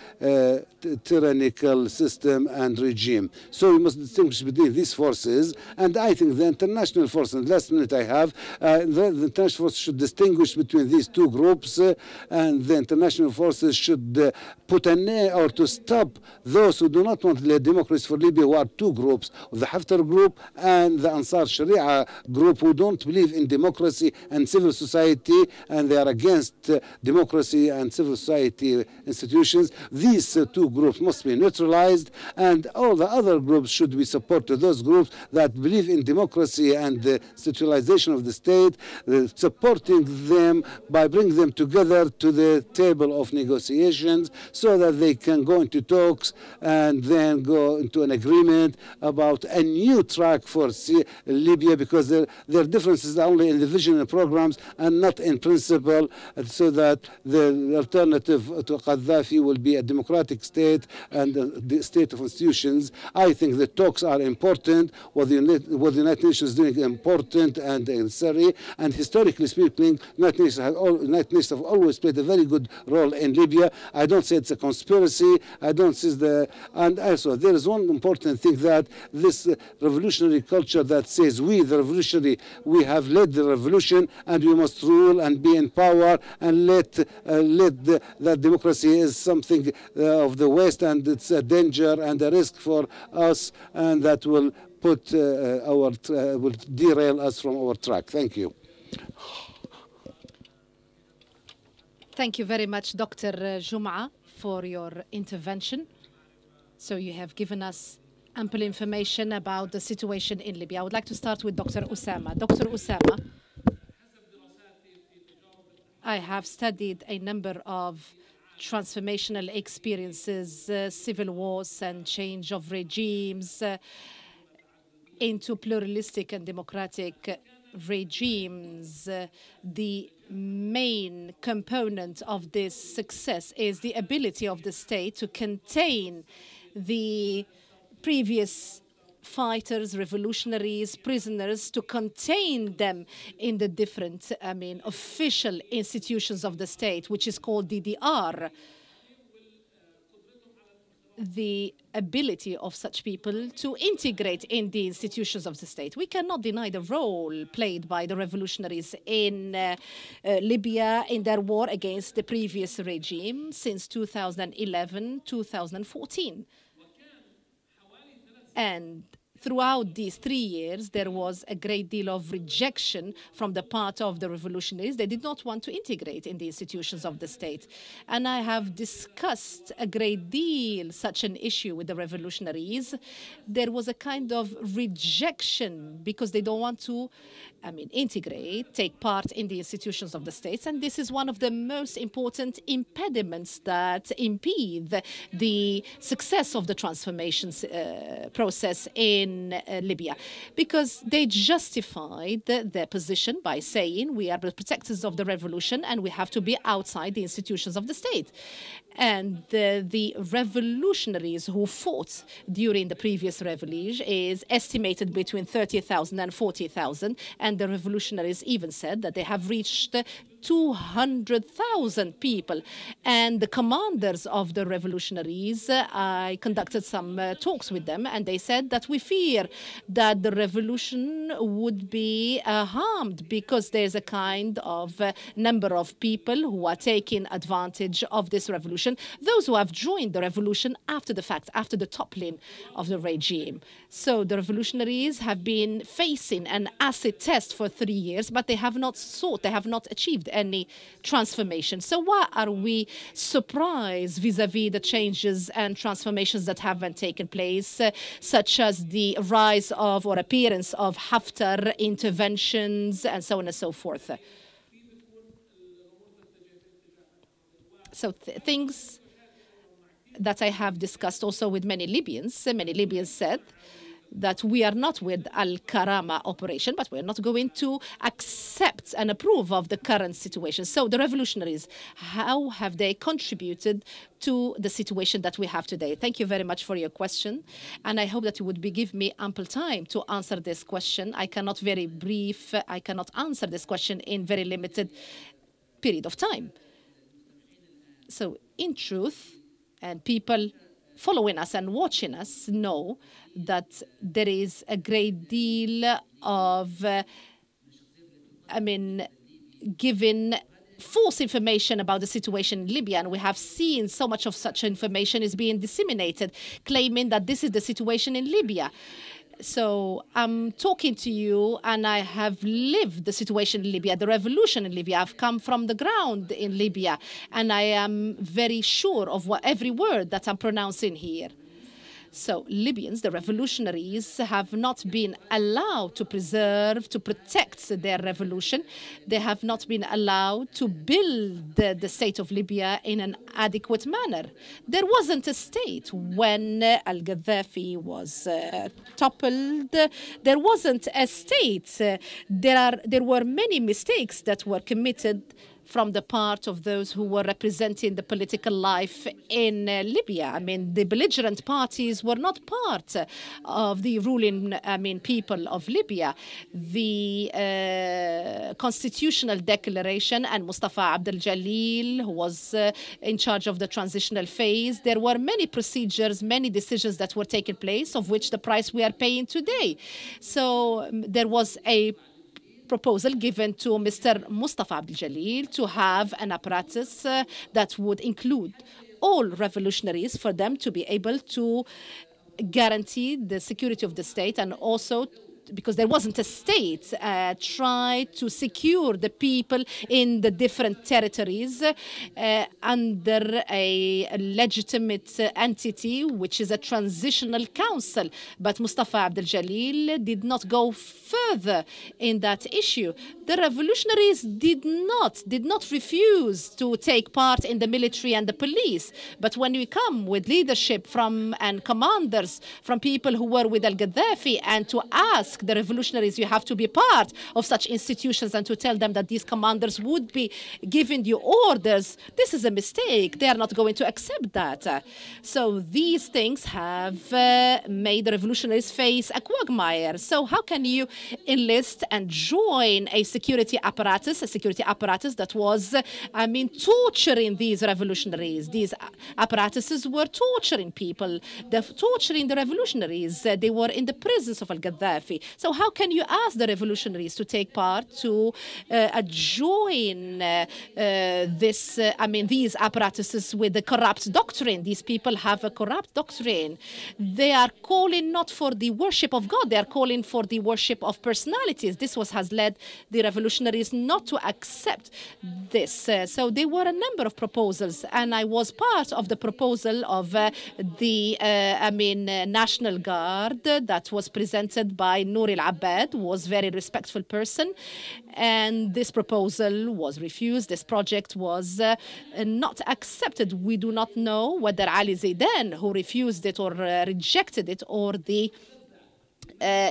tyrannical system and regime. So we must distinguish between these forces, and I think the international force, in the last minute I have, the international force should distinguish between these two groups, and the international forces should put an end or to stop those who do not want democracy for Libya, who are two groups, the Haftar group and the Ansar Sharia group, who don't believe in democracy and civil society, and they are against democracy and civil society institutions. These two groups must be neutralized, and all the other groups should be supported. Those groups that believe in democracy and the institutionalization of the state, supporting them by bringing them together to the table of negotiations, so that they can go into talks and then go into an agreement about a new track for Libya, because their differences are only in the vision and programs and not in principle, so that the alternative to Gaddafi will be a democratic state and the state of institutions. I think the talks are important. What the United Nations is doing is important and necessary, and historically speaking, United Nations have always played a very good role in Libya. I don't say it's a conspiracy. I don't see and also there is one important thing, that this revolutionary culture that says we, the revolutionary, we have led the revolution and we must rule and be in power, and that democracy is something of the West, and it's a danger and a risk for us, and that will put will derail us from our track. Thank you. Thank you very much, Dr. Jum'a, for your intervention. So you have given us ample information about the situation in Libya. I would like to start with Dr. Usama. Dr. Usama, I have studied a number of transformational experiences, civil wars and change of regimes into pluralistic and democratic regimes. The main component of this success is the ability of the state to contain the previous fighters, revolutionaries, prisoners, to contain them in the different, official institutions of the state, which is called DDR. the ability of such people to integrate in the institutions of the state. We cannot deny the role played by the revolutionaries in Libya in their war against the previous regime since 2011-2014. And throughout these 3 years, there was a great deal of rejection from the part of the revolutionaries. They did not want to integrate in the institutions of the state. And I have discussed a great deal such an issue with the revolutionaries. There was a kind of rejection because they don't want to, integrate, take part in the institutions of the states. And this is one of the most important impediments that impede the success of the transformations process in Libya, because they justified their position by saying we are the protectors of the revolution and we have to be outside the institutions of the state. And the revolutionaries who fought during the previous revolution is estimated between 30,000 and 40,000. And the revolutionaries even said that they have reached 200,000 people. And the commanders of the revolutionaries, I conducted some talks with them, and they said that we fear that the revolution would be harmed because there's a kind of number of people who are taking advantage of this revolution, those who have joined the revolution after the fact, after the toppling of the regime. So the revolutionaries have been facing an acid test for 3 years, but they have not achieved any transformation. So why are we surprised vis-à-vis the changes and transformations that haven't taken place, such as the rise of or appearance of Haftar interventions and so on and so forth? So things that I have discussed also with many Libyans. Many Libyans said that we are not with Al-Karama operation, but we're not going to accept and approve of the current situation. So the revolutionaries, how have they contributed to the situation that we have today? Thank you very much for your question. And I hope that you would give me ample time to answer this question. I cannot answer this question in very limited period of time. So in truth, and people following us and watching us know that there is a great deal of, giving false information about the situation in Libya. And we have seen so much of such information is being disseminated, claiming that this is the situation in Libya. So I'm talking to you, and I have lived the situation in Libya, the revolution in Libya. I've come from the ground in Libya, and I am very sure of every word that I'm pronouncing here. So Libyans, the revolutionaries, have not been allowed to preserve, to protect their revolution. They have not been allowed to build the state of Libya in an adequate manner. There wasn't a state when al-Gaddafi was toppled. There wasn't a state. There were many mistakes that were committed from the part of those who were representing the political life in Libya. The belligerent parties were not part of the ruling, people of Libya. The constitutional declaration and Mustafa Abdel Jalil, who was in charge of the transitional phase, there were many procedures, many decisions that were taking place, of which the price we are paying today. So there was a proposal given to Mr. Mustafa Abdel Jalil to have an apparatus that would include all revolutionaries for them to be able to guarantee the security of the state, and also because there wasn't a state, try to secure the people in the different territories under a legitimate entity, which is a transitional council. But Mustafa Abdel Jalil did not go further in that issue. The revolutionaries did not refuse to take part in the military and the police. But when we come with leadership and commanders from people who were with al-Gaddafi and to ask ask the revolutionaries, you have to be part of such institutions, and to tell them that these commanders would be giving you orders, this is a mistake. They are not going to accept that. So these things have made the revolutionaries face a quagmire. So how can you enlist and join a security apparatus that was, torturing these revolutionaries? These apparatuses were torturing people, torturing the revolutionaries. They were in the presence of al-Gaddafi. So how can you ask the revolutionaries to take part, to join these apparatuses with the corrupt doctrine? These people have a corrupt doctrine. They are calling not for the worship of God, they are calling for the worship of personalities. This has led the revolutionaries not to accept this. So there were a number of proposals, and I was part of the proposal of the National Guard that was presented by Nouri al-Abbad, who was a very respectful person, and this proposal was refused. This project was not accepted. We do not know whether Ali Zaidan, who refused it or rejected it, or the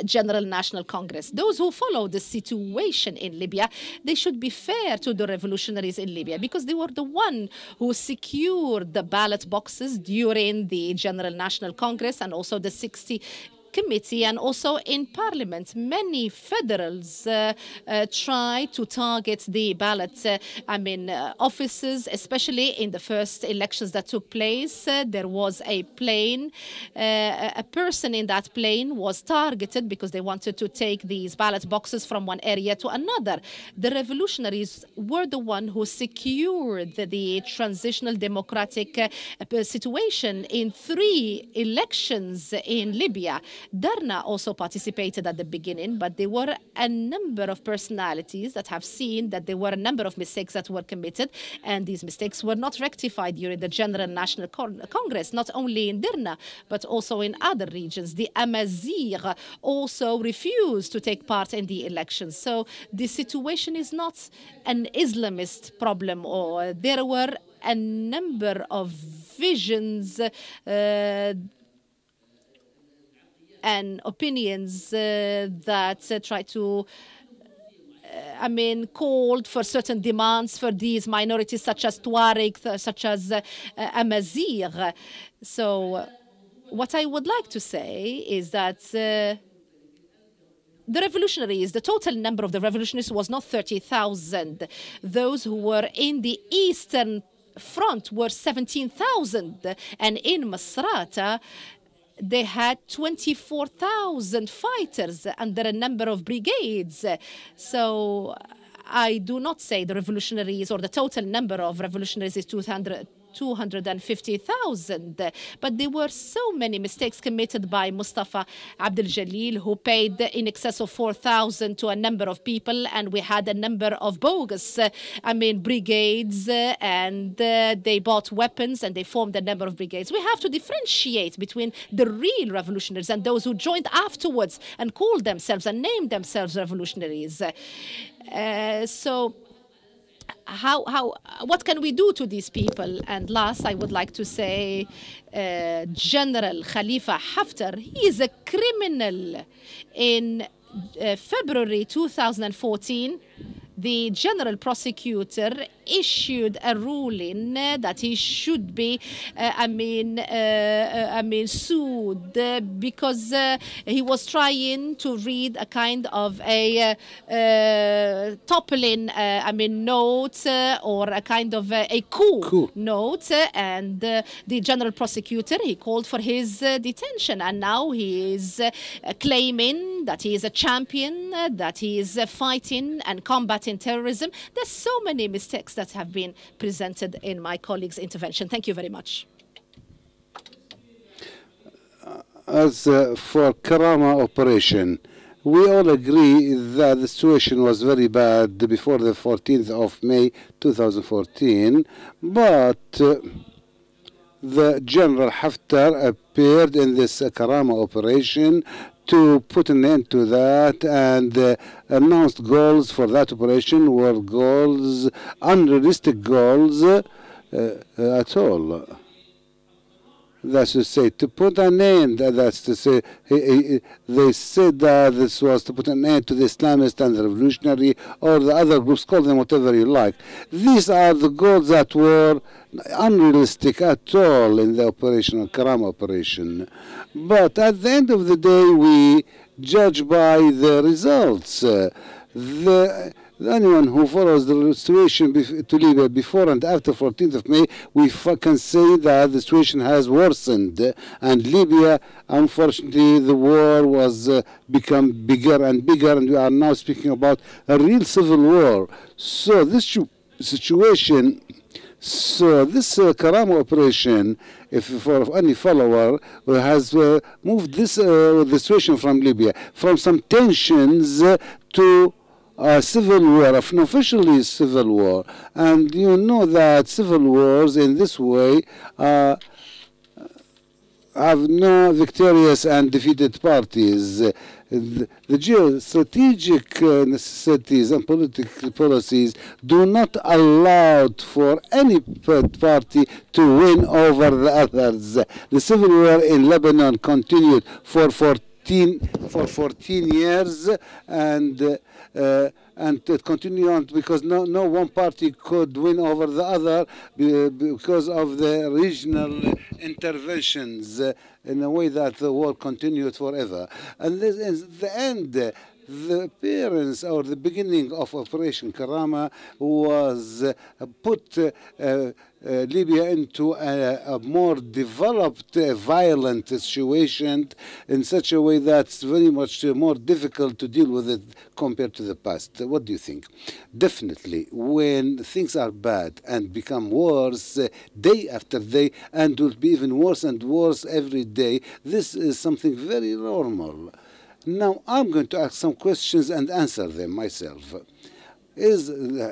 General National Congress. Those who follow the situation in Libya, they should be fair to the revolutionaries in Libya, because they were the one who secured the ballot boxes during the General National Congress and also the 60 Committee, and also in Parliament. Many federals try to target the ballot offices, especially in the first elections that took place. There was a plane, a person in that plane was targeted because they wanted to take these ballot boxes from one area to another. The revolutionaries were the one who secured the transitional democratic situation in 3 elections in Libya. Darna also participated at the beginning, but there were a number of personalities that have seen that there were a number of mistakes that were committed, and these mistakes were not rectified during the General National Congress, not only in Derna, but also in other regions. The Amazigh also refused to take part in the elections. So the situation is not an Islamist problem, or there were a number of visions and opinions that try to called for certain demands for these minorities, such as Tuareg, such as Amazigh. So what I would like to say is that the revolutionaries, the total number of the revolutionaries was not 30,000. Those who were in the Eastern Front were 17,000. And in Masrata, they had 24,000 fighters under a number of brigades. So I do not say the revolutionaries or the total number of revolutionaries is 250,000, but there were so many mistakes committed by Mustafa Abdel Jalil, who paid in excess of 4,000 to a number of people, and we had a number of bogus brigades, and they bought weapons and they formed a number of brigades. We have to differentiate between the real revolutionaries and those who joined afterwards and called themselves and named themselves revolutionaries. What can we do to these people? And last, I would like to say General Khalifa Haftar, he is a criminal. In February 2014, the general prosecutor issued a ruling that he should be sued because he was trying to read a kind of a toppling note or a kind of a coup note, and the general prosecutor, he called for his detention, and now he is claiming that he is a champion, that he is fighting and combating terrorism. There's so many mistakes that have been presented in my colleague's intervention. Thank you very much. As for Karama operation, we all agree that the situation was very bad before the 14th of May 2014, but the General Haftar appeared in this Karama operation to put an end to that, and announced goals for that operation were goals, unrealistic goals at all. That's to say, to put an end, that's to say, they said that this was to put an end to the Islamist and the revolutionary, or the other groups, call them whatever you like. These are the goals that were unrealistic at all in the operation, Karama operation. But at the end of the day, we judge by the results. Anyone who follows the situation to Libya before and after 14th of May, we can say that the situation has worsened. And Libya, unfortunately, the war was become bigger and bigger, and we are now speaking about a real civil war. So this situation, so this Karama operation, if for any follower, has moved this the situation from Libya, from some tensions to civil war, officially civil war. And you know that civil wars in this way have no victorious and defeated parties. The geostrategic necessities and political policies do not allow for any party to win over the others. The civil war in Lebanon continued for 14 years, and it continued on because no one party could win over the other because of the regional interventions in a way that the war continued forever. And this is the end. The appearance or the beginning of Operation Karama was put Libya into a more developed, violent situation in such a way that's very much more difficult to deal with it compared to the past. What do you think? Definitely, when things are bad and become worse day after day and will be even worse and worse every day, this is something very normal. Now, I'm going to ask some questions and answer them myself. Is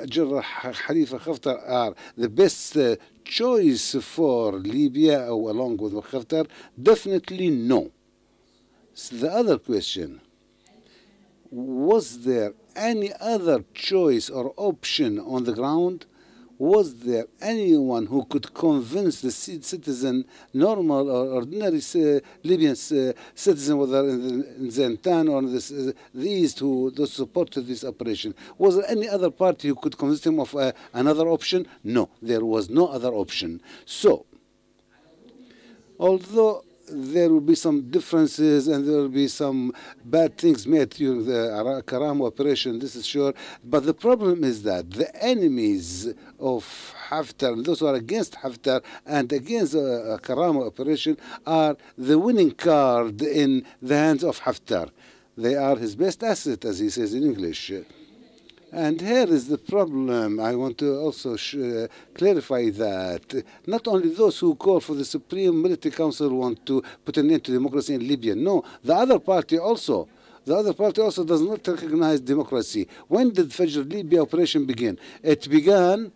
General Khalifa Haftar the best choice for Libya along with Haftar? Definitely no. So the other question, was there any other choice or option on the ground? Was there anyone who could convince the citizen, normal or ordinary Libyan citizen, whether in Zentan or in the East, who supported this operation? Was there any other party who could convince him of another option? No, there was no other option. So, although there will be some differences and there will be some bad things made during the Karama operation, this is sure. But the problem is that the enemies of Haftar, those who are against Haftar and against the Karama operation, are the winning card in the hands of Haftar. They are his best asset, as he says in English. And here is the problem. I want to also clarify that not only those who call for the Supreme Military Council want to put an end to democracy in Libya. No, the other party also. The other party also does not recognize democracy. When did Fajr Libya operation begin? It began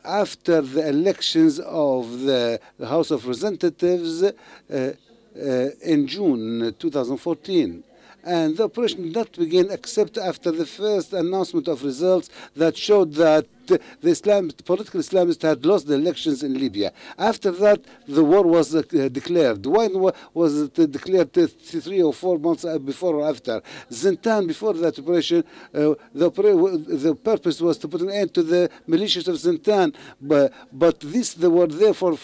after the elections of the House of Representatives in June 2014. And the operation did not begin except after the first announcement of results that showed that the political Islamists had lost the elections in Libya. After that, the war was declared. When was it declared? 3 or 4 months before or after? Zentan, before that operation, the purpose was to put an end to the militias of Zentan. But they were there for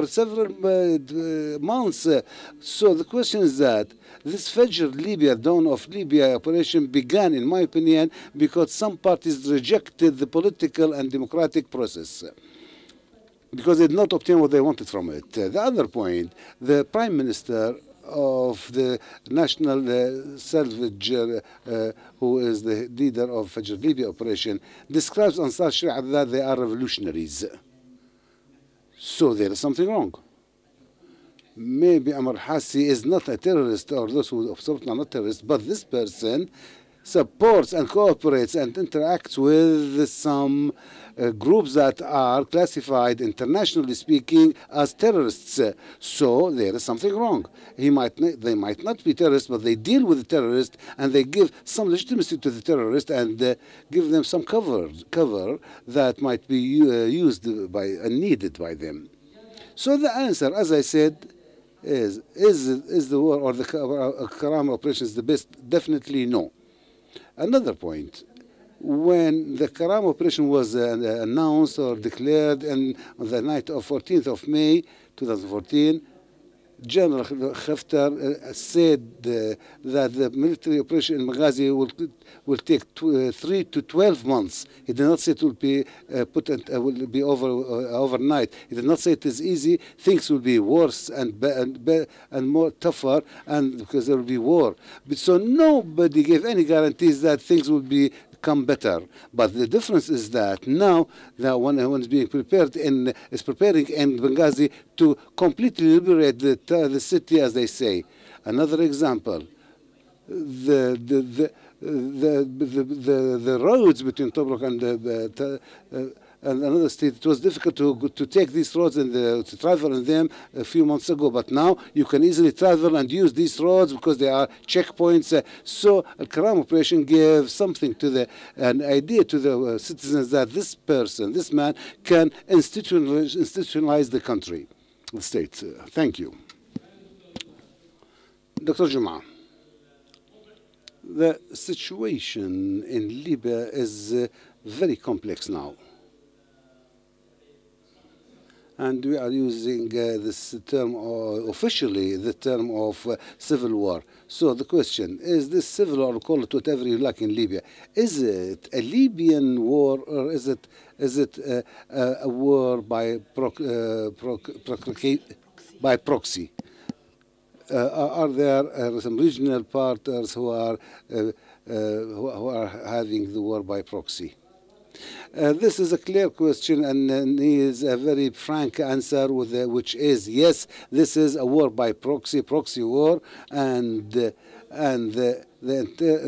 several months. So the question is that this Fajr Libya, Dawn of Libya operation began, in my opinion, because some parties rejected the political and democratic process because they did not obtain what they wanted from it. The other point, the Prime Minister of the National Salvage, who is the leader of Fajr Libya operation, describes Ansar Sharia that they are revolutionaries. So there is something wrong. Maybe Amr Hassi is not a terrorist, or those who support are not terrorists, but this person supports and cooperates and interacts with some groups that are classified, internationally speaking, as terrorists. So there is something wrong. They might not be terrorists, but they deal with the terrorists and they give some legitimacy to the terrorists and give them some cover that might be used by and needed by them. So the answer, as I said, is the war or the Karama operation is the best? Definitely no. Another point, when the Karama operation was announced or declared on the night of 14th of May 2014, General Haftar said that the military operation in Benghazi will take 3 to 12 months. He did not say it will be will be over overnight. He did not say it is easy. Things will be worse and more tougher, and because there will be war. But so nobody gave any guarantees that things will become better. But the difference is that now one is being prepared is preparing in Benghazi to completely liberate the city, as they say. Another example, the roads between Tobruk and another state, it was difficult to take these roads and to travel in them a few months ago. But now you can easily travel and use these roads because they are checkpoints. So Al-Karam operation gave something to an idea to the citizens that this man can institutionalize the country, the state. Thank you. Dr. Juma. The situation in Libya is very complex now. And we are using this term, officially, the term of civil war. So the question, is this civil war, call it whatever you like in Libya, is it a Libyan war or is it a war by proxy? Are there some regional partners who are having the war by proxy? This is a clear question and needs a very frank answer, which is yes, this is a war by proxy war, and the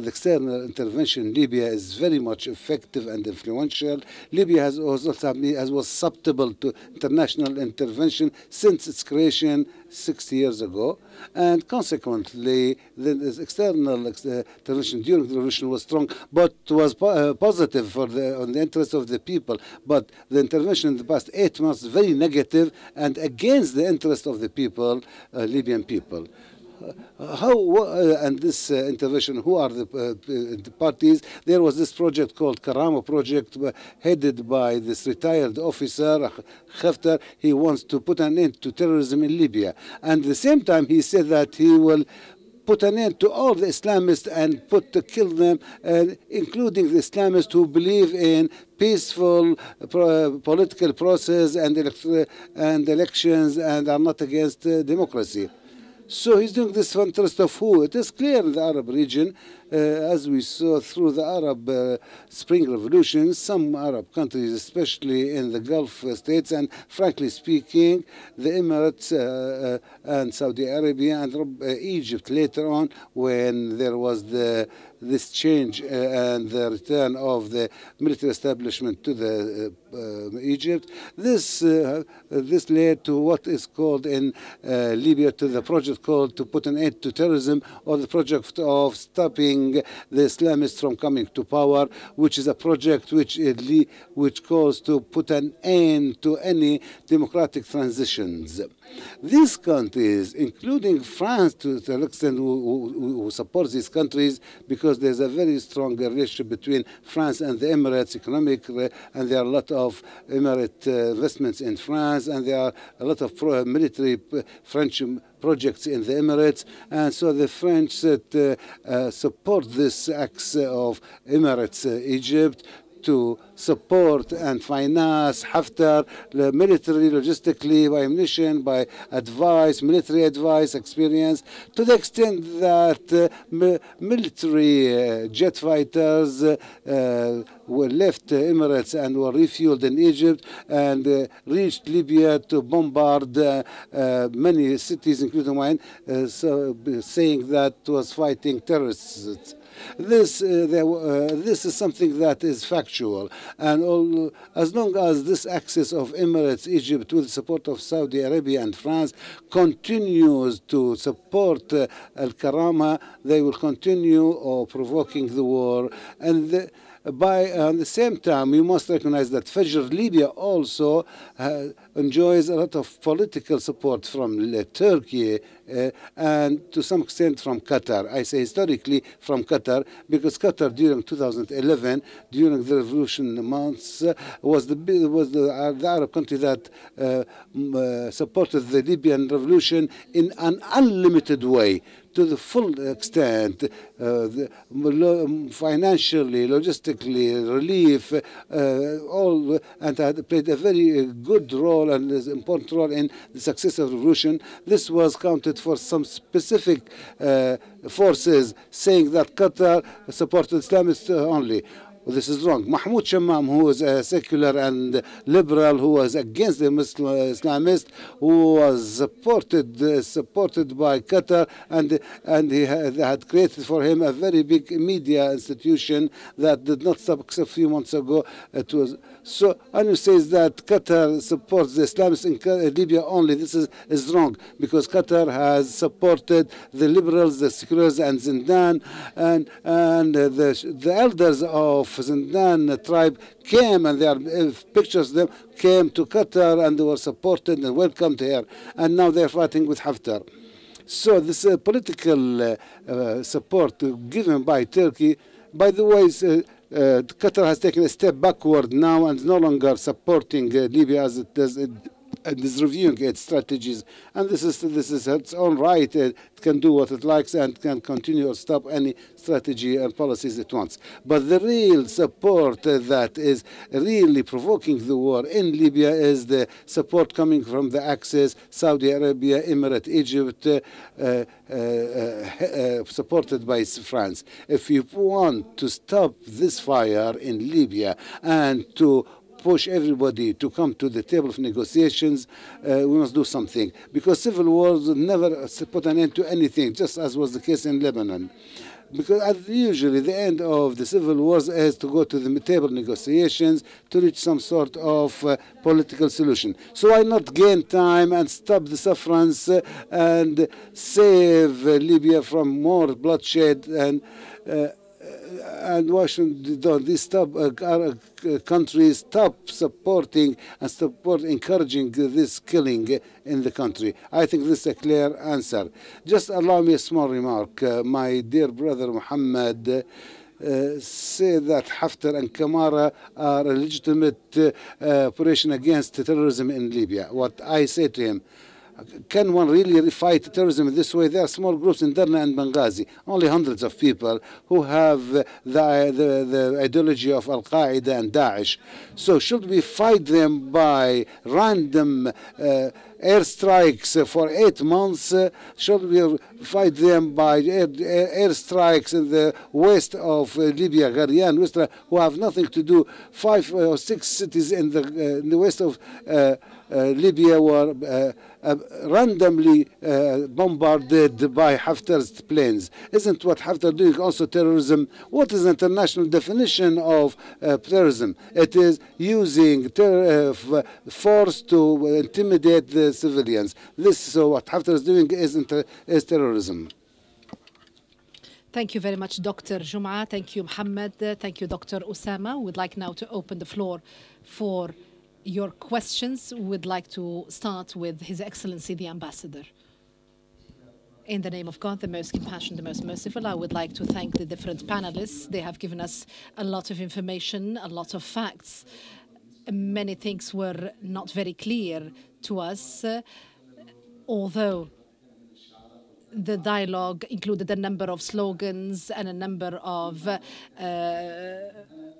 external intervention in Libya is very much effective and influential. Libya was susceptible to international intervention since its creation 60 years ago, and consequently, the external intervention during the revolution was strong, but was positive on the interest of the people. But the intervention in the past 8 months is very negative and against the interest of the people, Libyan people. And this intervention, who are the parties? There was this project called Karama project, headed by this retired officer, Haftar. He wants to put an end to terrorism in Libya. And at the same time, he said that he will put an end to all the Islamists and kill them, including the Islamists who believe in peaceful political process and elections and are not against democracy. So he's doing this for interest of who? It is clear in the Arab region, as we saw through the Arab Spring Revolution, some Arab countries, especially in the Gulf states, and frankly speaking, the Emirates and Saudi Arabia and Egypt later on, when there was this change and the return of the military establishment to the Egypt, this led to what is called in Libya to the project called to put an end to terrorism, or the project of stopping the Islamists from coming to power, which is a project which calls to put an end to any democratic transitions. These countries, including France to an extent, who supports these countries, because there's a very strong relationship between France and the Emirates, economic, and there are a lot of Emirate investments in France, and there are a lot of military French projects in the Emirates, and so the French support this acts of Emirates Egypt to support and finance Haftar military, logistically, by ammunition, by advice, military advice, experience, to the extent that military jet fighters were left Emirates and were refueled in Egypt and reached Libya to bombard many cities, including mine, saying that was fighting terrorists. This is something that is factual, and as long as this axis of Emirates, Egypt, with the support of Saudi Arabia and France, continues to support Al-Karama, they will continue provoking the war. And at the same time, we must recognize that Fajr Libya also enjoys a lot of political support from Turkey and to some extent from Qatar. I say historically from Qatar because Qatar during 2011, during the revolution months, was the Arab country that supported the Libyan revolution in an unlimited way, to the full extent, financially, logistically, relief, all, and had played a very good role and an important role in the success of the revolution. This was counted for some specific forces saying that Qatar supported Islamists only. Well, this is wrong. Mahmoud Shammam, who was a secular and liberal, who was against the Islamist, who was supported by Qatar, and they had created for him a very big media institution that did not stop except a few months ago. It was so. Anu says that Qatar supports the Islamists in Libya only. This is wrong, because Qatar has supported the liberals, the seculars, and Zindan, and the elders of Zindan tribe came, and there are pictures of them, came to Qatar and they were supported and welcomed here, and now they're fighting with Haftar. So this political support given by Turkey, by the way, Qatar has taken a step backward now and is no longer supporting Libya as it does. And is reviewing its strategies, and this is its own right. It can do what it likes and can continue or stop any strategy and policies it wants. But the real support that is really provoking the war in Libya is the support coming from the Axis, Saudi Arabia, Emirate, Egypt, supported by France. If you want to stop this fire in Libya and to push everybody to come to the table of negotiations, we must do something, because civil wars never put an end to anything, just as was the case in Lebanon. Because usually the end of the civil wars is to go to the table negotiations to reach some sort of political solution. So why not gain time and stop the sufferance and save Libya from more bloodshed, and why shouldn't these countries stop supporting and encouraging this killing in the country? I think this is a clear answer. Just allow me a small remark. My dear brother Muhammad said that Haftar and Kamara are a legitimate operation against terrorism in Libya. What I say to him, can one really fight terrorism in this way? There are small groups in Derna and Benghazi, only hundreds of people who have the ideology of Al-Qaeda and Daesh. So should we fight them by random airstrikes for 8 months? Should we fight them by airstrikes in the west of Libya, Gharian, Wistra, who have nothing to do? 5 or 6 cities in the west of Libya were randomly bombarded by Haftar's planes. Isn't what Haftar doing also terrorism? What is the international definition of terrorism? It is using force to intimidate the civilians. So what Haftar is doing is terrorism. Thank you very much, Dr. Jum'a. Thank you, Mohammed. Thank you, Dr. Osama. We'd like now to open the floor for your questions. We'd like to start with His Excellency the Ambassador. In the name of God, the most compassionate, the most merciful, I would like to thank the different panelists. They have given us a lot of information, a lot of facts. Many things were not very clear to us, although the dialogue included a number of slogans and a number of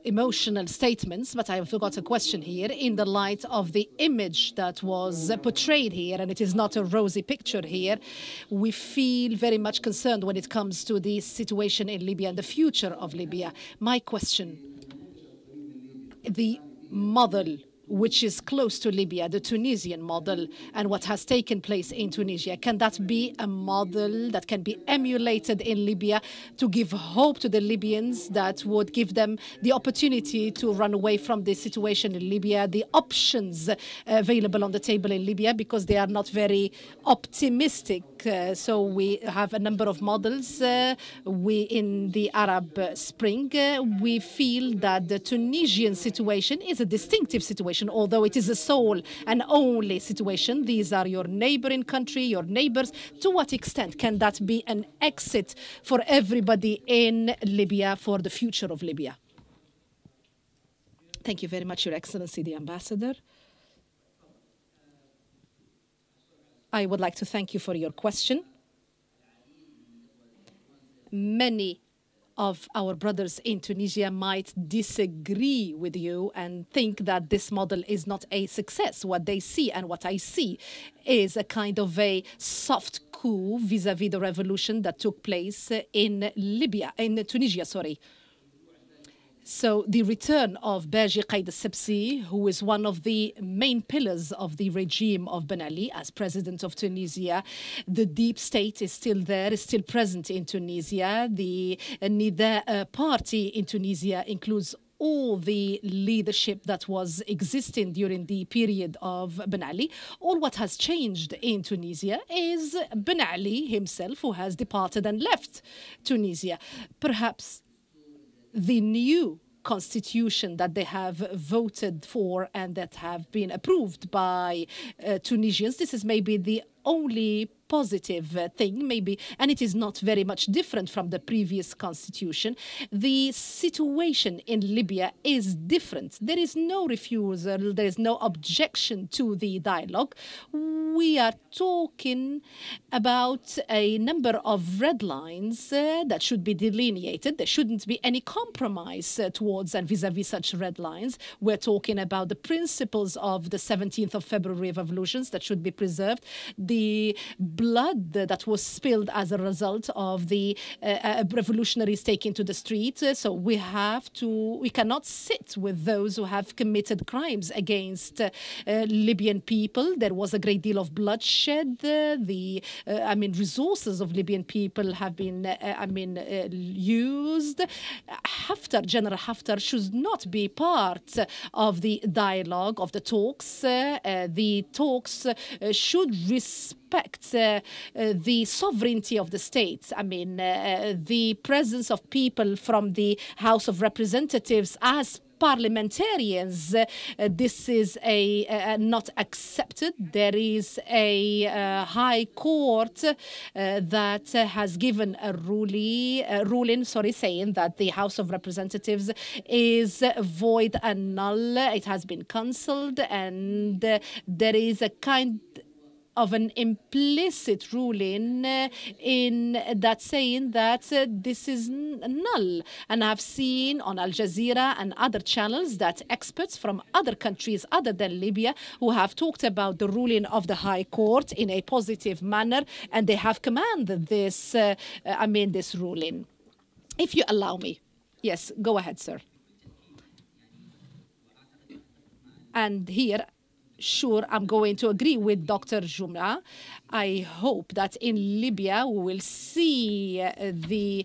emotional statements. But I have got a question here in the light of the image that was portrayed here, and it is not a rosy picture here. We feel very much concerned when it comes to the situation in Libya and the future of Libya. My question, the model which is close to Libya, the Tunisian model, and what has taken place in Tunisia, can that be a model that can be emulated in Libya to give hope to the Libyans, that would give them the opportunity to run away from the situation in Libya, the options available on the table in Libya, because they are not very optimistic think. So we have a number of models. In the Arab Spring, we feel that the Tunisian situation is a distinctive situation, although it is a sole and only situation. These are your neighboring country, your neighbors. To what extent can that be an exit for everybody in Libya, for the future of Libya? Thank you very much, Your Excellency, the Ambassador. I would like to thank you for your question. Many of our brothers in Tunisia might disagree with you and think that this model is not a success. What they see and what I see is a kind of a soft coup vis-à-vis the revolution that took place in Tunisia, sorry. So the return of Baji Qaid al-Sebsi, who is one of the main pillars of the regime of Ben Ali as president of Tunisia, the deep state is still there, is still present in Tunisia. The Nida party in Tunisia includes all the leadership that was existing during the period of Ben Ali. All what has changed in Tunisia is Ben Ali himself, who has departed and left Tunisia. Perhaps the new constitution that they have voted for and that have been approved by Tunisians, this is maybe the only positive thing, maybe, and it is not very much different from the previous constitution. The situation in Libya is different. There is no refusal, there is no objection to the dialogue. We are talking about a number of red lines that should be delineated. There shouldn't be any compromise towards and vis-à-vis such red lines. We're talking about the principles of the 17th of February revolutions that should be preserved. The blood that was spilled as a result of the revolutionaries taking to the street. So we cannot sit with those who have committed crimes against Libyan people. There was a great deal of bloodshed. Resources of Libyan people have been, used. General Haftar should not be part of the dialogue, of the talks. The talks should respect the sovereignty of the states. The presence of people from the House of Representatives as parliamentarians, this is not accepted. There is a high court that has given a ruling, saying that the House of Representatives is void and null. It has been cancelled, and there is a kind of an implicit ruling in that saying that this is null. And I've seen on Al Jazeera and other channels that experts from other countries other than Libya who have talked about the ruling of the High Court in a positive manner, and they have commanded this, this ruling. If you allow me. Yes, go ahead, sir. And here, sure, I'm going to agree with Dr. Jumra. I hope that in Libya we will see the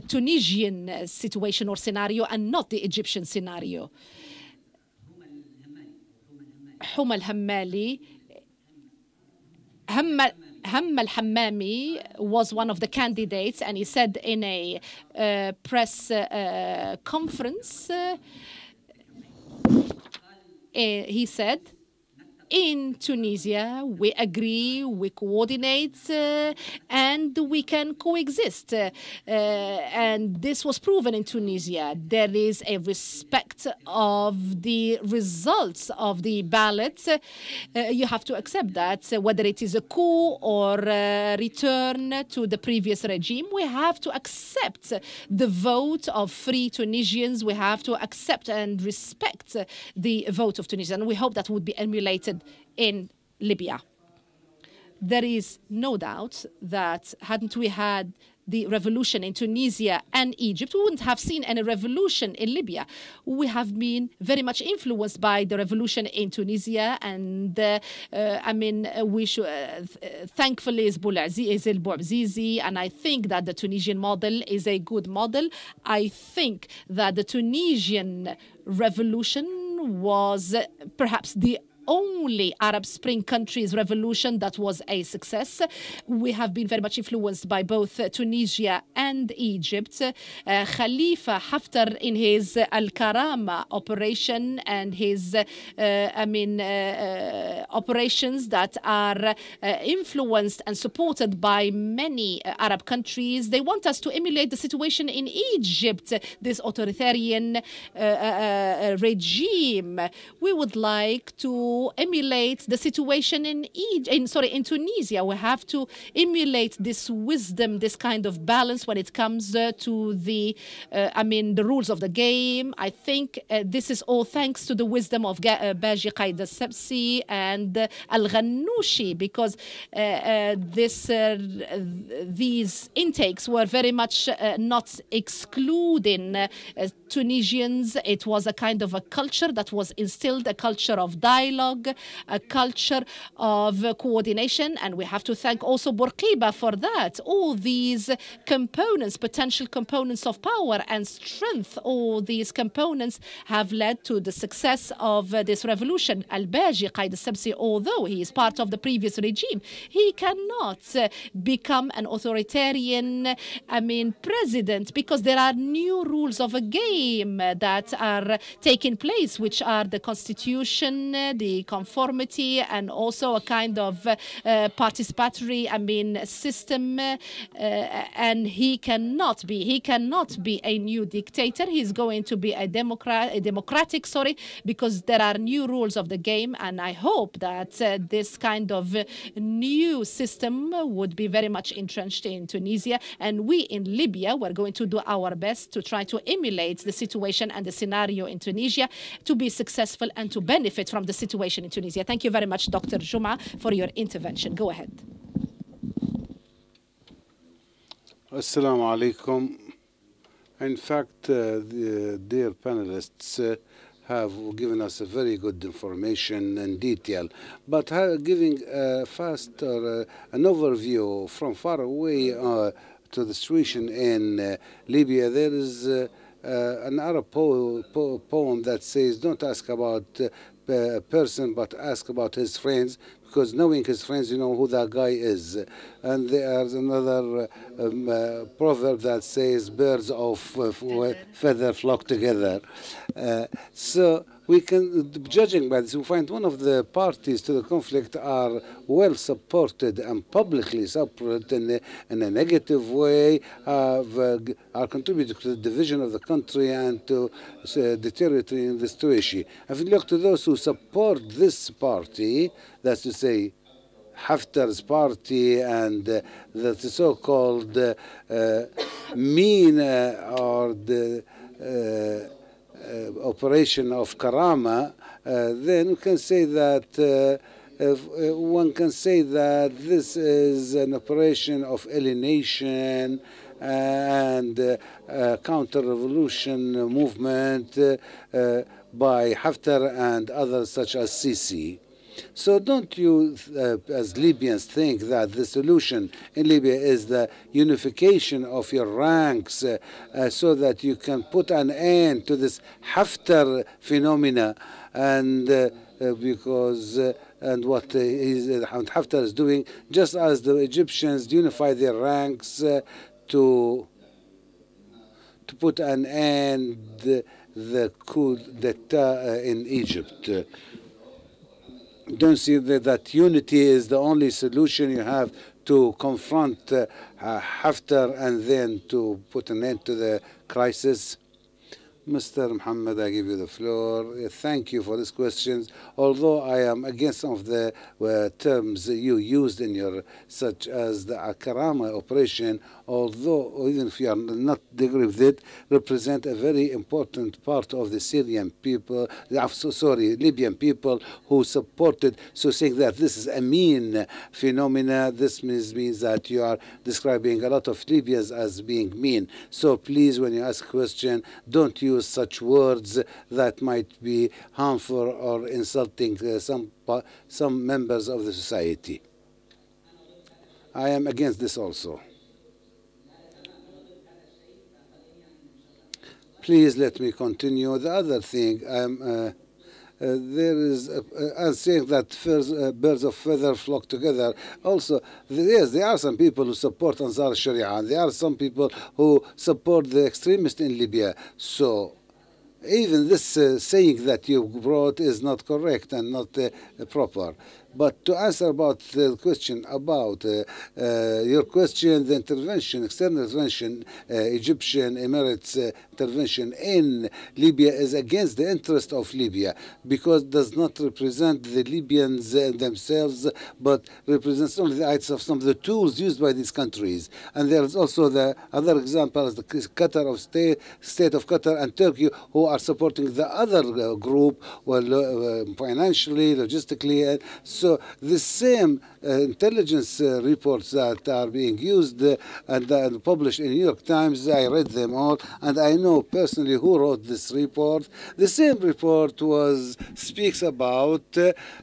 Tunisian situation or scenario and not the Egyptian scenario. Huma al-Hammami was one of the candidates, and he said in a press conference, he said, in Tunisia, we agree, we coordinate, and we can coexist. And this was proven in Tunisia. There is a respect of the results of the ballots. You have to accept that, whether it is a coup or a return to the previous regime, we have to accept the vote of free Tunisians. We have to accept and respect the vote of Tunisia. And we hope that would be emulated in Libya. There is no doubt that hadn't we had the revolution in Tunisia and Egypt, we wouldn't have seen any revolution in Libya. We have been very much influenced by the revolution in Tunisia, and we should thankfully is El Bouazizi, and I think that the Tunisian model is a good model. I think that the Tunisian revolution was perhaps the only Arab Spring country's revolution that was a success. We have been very much influenced by both Tunisia and Egypt. Khalifa Haftar in his Al-Karama operation and his operations that are influenced and supported by many Arab countries. They want us to emulate the situation in Egypt, this authoritarian regime. We would like to emulate the situation in Tunisia. We have to emulate this wisdom, this kind of balance when it comes to the rules of the game. I think this is all thanks to the wisdom of Baji Qaid al-Sabsi and Al-Ghannouchi, because these intakes were very much not excluding Tunisians. It was a kind of a culture that was instilled, a culture of dialogue, a culture of coordination, and we have to thank also Bourguiba for that. All these components, potential components of power and strength, all these components have led to the success of this revolution. Al-Baji Qaid al-Sabsi, although he is part of the previous regime, he cannot become an authoritarian president, because there are new rules of a game that are taking place, which are the constitution, the conformity, and also a kind of participatory system, and he cannot be a new dictator. He's going to be a democratic, because there are new rules of the game, and I hope that this kind of new system would be very much entrenched in Tunisia, and we in Libya were going to do our best to try to emulate the situation and the scenario in Tunisia to be successful and to benefit from the situation in Tunisia. Thank you very much, Dr. Juma, for your intervention. Go ahead. Assalamu alaikum. In fact, the dear panelists have given us a very good information and detail, but giving a fast or an overview from far away to the situation in Libya, there is an Arab poem that says, don't ask about a person, but ask about his friends, because knowing his friends, you know who that guy is. And there's another proverb that says, birds of feather flock together. So we can, judging by this, we find one of the parties to the conflict are well supported and publicly supported in a negative way, are contributing to the division of the country and to deteriorating the situation. If you look to those who support this party, that's to say, Haftar's party and the so-called mean or the operation of Karama, then we can say that one can say that this is an operation of alienation and counter-revolution movement by Haftar and others such as Sisi. So don't you, as Libyans, think that the solution in Libya is the unification of your ranks so that you can put an end to this Haftar phenomena, and because and what Haftar is doing, just as the Egyptians unify their ranks to put an end the coup d'etat in Egypt. Don't see that unity is the only solution you have to confront Haftar and then to put an end to the crisis? Mr. Muhammad, I give you the floor. Thank you for these questions. Although I am against some of the terms you used in your, such as the Karama operation, although even if you are not agree with it, represent a very important part of the Syrian people, Libyan people who supported. So saying that this is a mean phenomena, this means that you are describing a lot of Libyans as being mean. So please, when you ask a question, don't use such words that might be harmful or insulting some members of the society. I am against this also. Please let me continue. The other thing, there is and saying that birds of feather flock together. Also, yes, there are some people who support Ansar Sharia, and there are some people who support the extremists in Libya. So even this saying that you brought is not correct and not proper. But to answer about the question about your question, the intervention, external intervention, Egyptian Emirates intervention in Libya is against the interest of Libya, because it does not represent the Libyans themselves, but represents only the rights of some of the tools used by these countries. And there is also the other example is the Qatar of state of Qatar and Turkey, who are supporting the other group, well, financially, logistically. So the same intelligence reports that are being used and published in New York Times, I read them all, and I know personally who wrote this report. The same report speaks about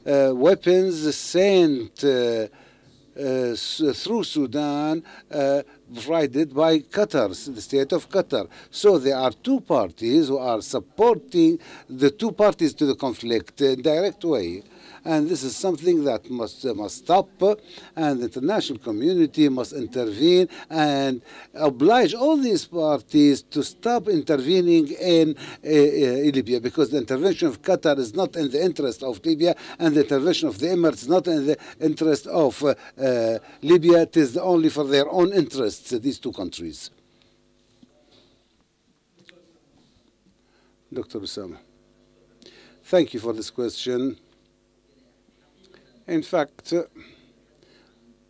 weapons sent through Sudan, provided by Qatar, the state of Qatar. So there are two parties who are supporting the two parties to the conflict in a direct way. And this is something that must stop, and the international community must intervene and oblige all these parties to stop intervening in Libya, because the intervention of Qatar is not in the interest of Libya, and the intervention of the Emirates is not in the interest of Libya. It is only for their own interests, these two countries. Dr. Usama, thank you for this question. In fact,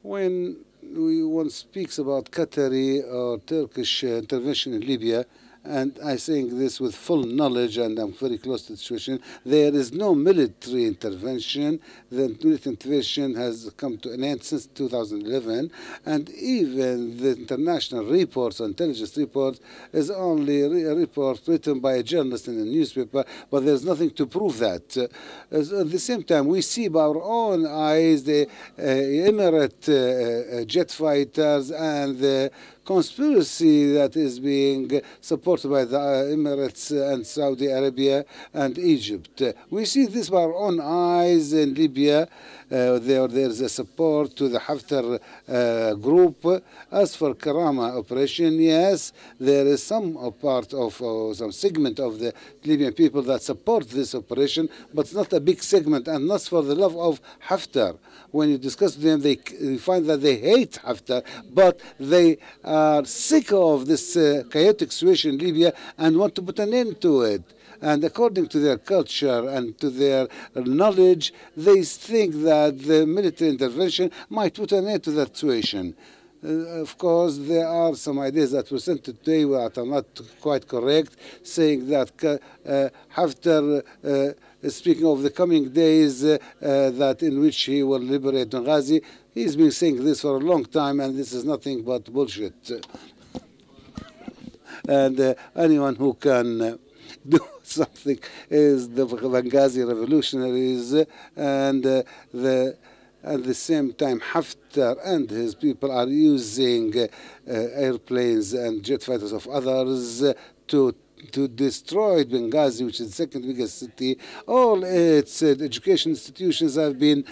when one speaks about Qatari or Turkish intervention in Libya, and I think this with full knowledge, and I'm very close to the situation, there is no military intervention. The military intervention has come to an end since 2011, and even the international reports, intelligence reports, is only a report written by a journalist in a newspaper, but there's nothing to prove that. At the same time, we see by our own eyes the Emirate jet fighters and the conspiracy that is being supported by the Emirates and Saudi Arabia and Egypt. We see this by our own eyes in Libya. There's a support to the Haftar group. As for Karama operation, yes, there is some part of some segment of the Libyan people that support this operation, but it's not a big segment, and not for the love of Haftar. When you discuss with them, they find that they hate Haftar, but they are sick of this chaotic situation in Libya and want to put an end to it. And according to their culture and to their knowledge, they think that the military intervention might put an end to that situation. Of course, there are some ideas that were sent today that are not quite correct, saying that Haftar, speaking of the coming days that in which he will liberate Benghazi, he's been saying this for a long time, and this is nothing but bullshit. And anyone who can do something is the Benghazi revolutionaries, and at the same time Haftar and his people are using airplanes and jet fighters of others to destroy Benghazi, which is the second biggest city. All its education institutions have been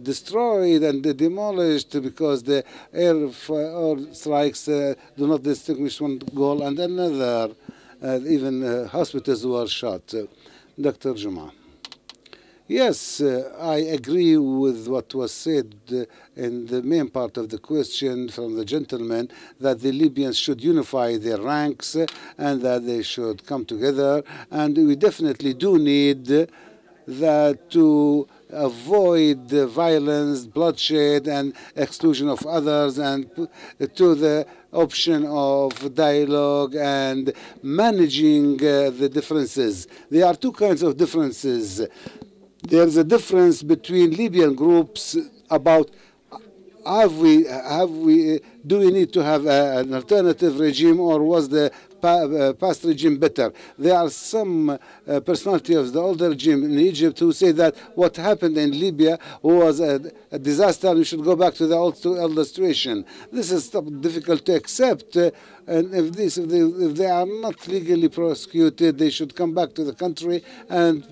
destroyed and demolished because the air strikes do not distinguish one goal and another. Even hospitals were shot. Dr. Juma. Yes, I agree with what was said in the main part of the question from the gentleman, that the Libyans should unify their ranks and that they should come together. And we definitely do need that to avoid violence, bloodshed, and exclusion of others, and to the option of dialogue and managing the differences. There are two kinds of differences. There's a difference between Libyan groups about do we need to have an alternative regime, or was the past regime better? There are some personality of the older regime in Egypt who say that what happened in Libya was a disaster, and we should go back to the old situation. This is difficult to accept, and if they are not legally prosecuted, they should come back to the country and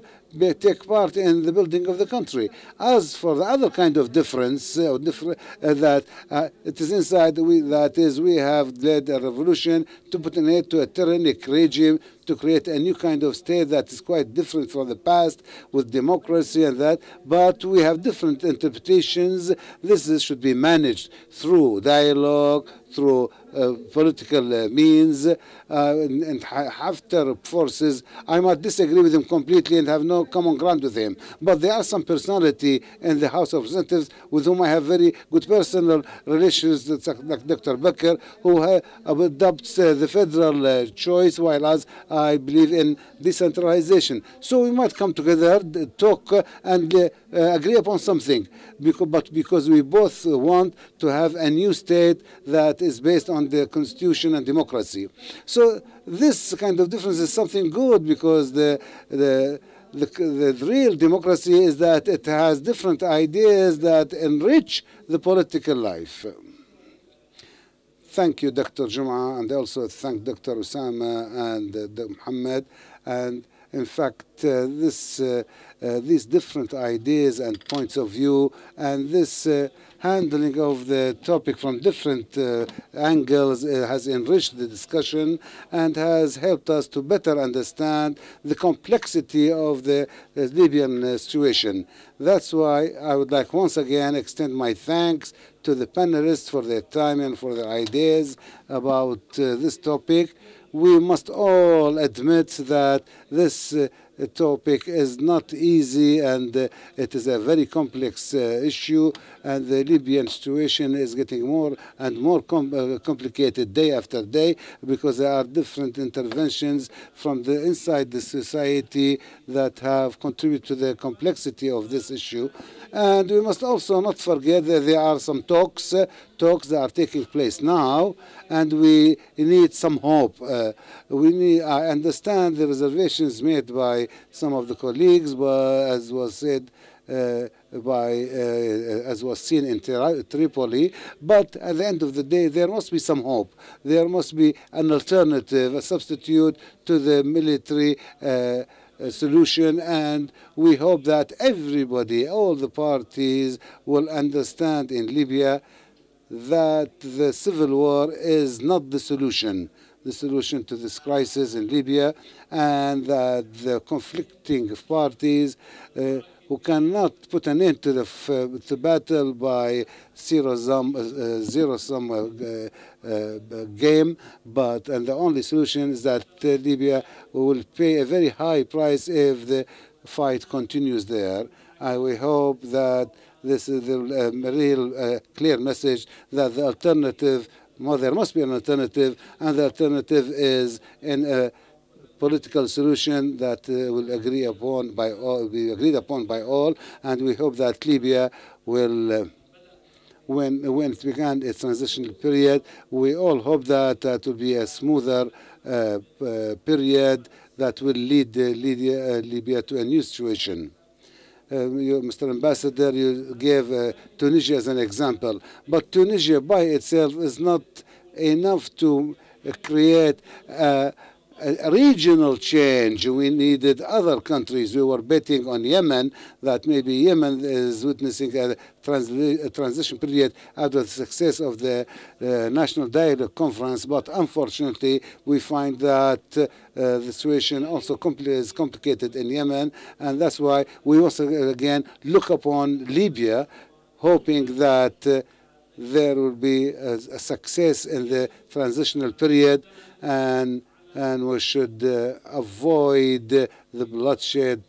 take part in the building of the country. As for the other kind of difference, that it is inside, that is, we have led a revolution to put an end to a tyrannic regime, to create a new kind of state that is quite different from the past, with democracy and that, but we have different interpretations. This should be managed through dialogue, through political means, and Haftar forces. I might disagree with him completely and have no common ground with him, but there are some personality in the House of Representatives with whom I have very good personal relations, like Dr. Bakr, who adopts the federal choice, while as I believe in decentralization. So we might come together, talk, and agree upon something, because we both want to have a new state that is based on the constitution and democracy. So this kind of difference is something good, because the real democracy is that it has different ideas that enrich the political life. Thank you, Dr. Jum'a, and also thank Dr. Osama and Dr. Muhammad. And in fact, these different ideas and points of view, and this handling of the topic from different angles has enriched the discussion and has helped us to better understand the complexity of the Libyan situation. That's why I would like once again extend my thanks to the panelists for their time and for their ideas about this topic. We must all admit that this topic is not easy, and it is a very complex issue, and the Libyan situation is getting more and more complicated day after day, because there are different interventions from the inside the society that have contributed to the complexity of this issue. And we must also not forget that there are some talks that are taking place now, and we need some hope. I understand the reservations made by some of the colleagues, but as was said as was seen in Tripoli, but at the end of the day, there must be some hope. There must be an alternative, a substitute to the military solution, and we hope that everybody, all the parties, will understand in Libya that the civil war is not the solution to this crisis in Libya, and that the conflicting parties who cannot put an end to the battle by zero-sum game, and the only solution is that Libya will pay a very high price if the fight continues there. We hope that this is the real clear message that the alternative, there must be an alternative, and the alternative is in a political solution that will be agreed upon by all, and we hope that Libya will, when it began its transitional period, we all hope that it will be a smoother period that will lead Libya to a new situation. Mr. Ambassador, you gave Tunisia as an example, but Tunisia by itself is not enough to create a regional change. We needed other countries. We were betting on Yemen, that maybe Yemen is witnessing a transition period out of the success of the National Dialogue Conference, but unfortunately we find that the situation also is complicated in Yemen, and that's why we also again look upon Libya, hoping that there will be a success in the transitional period, and we should avoid the bloodshed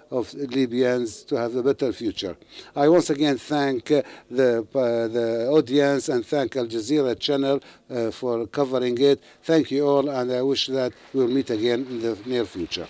of Libyans to have a better future. I once again thank the audience and thank Al Jazeera channel for covering it. Thank you all, and I wish that we'll meet again in the near future.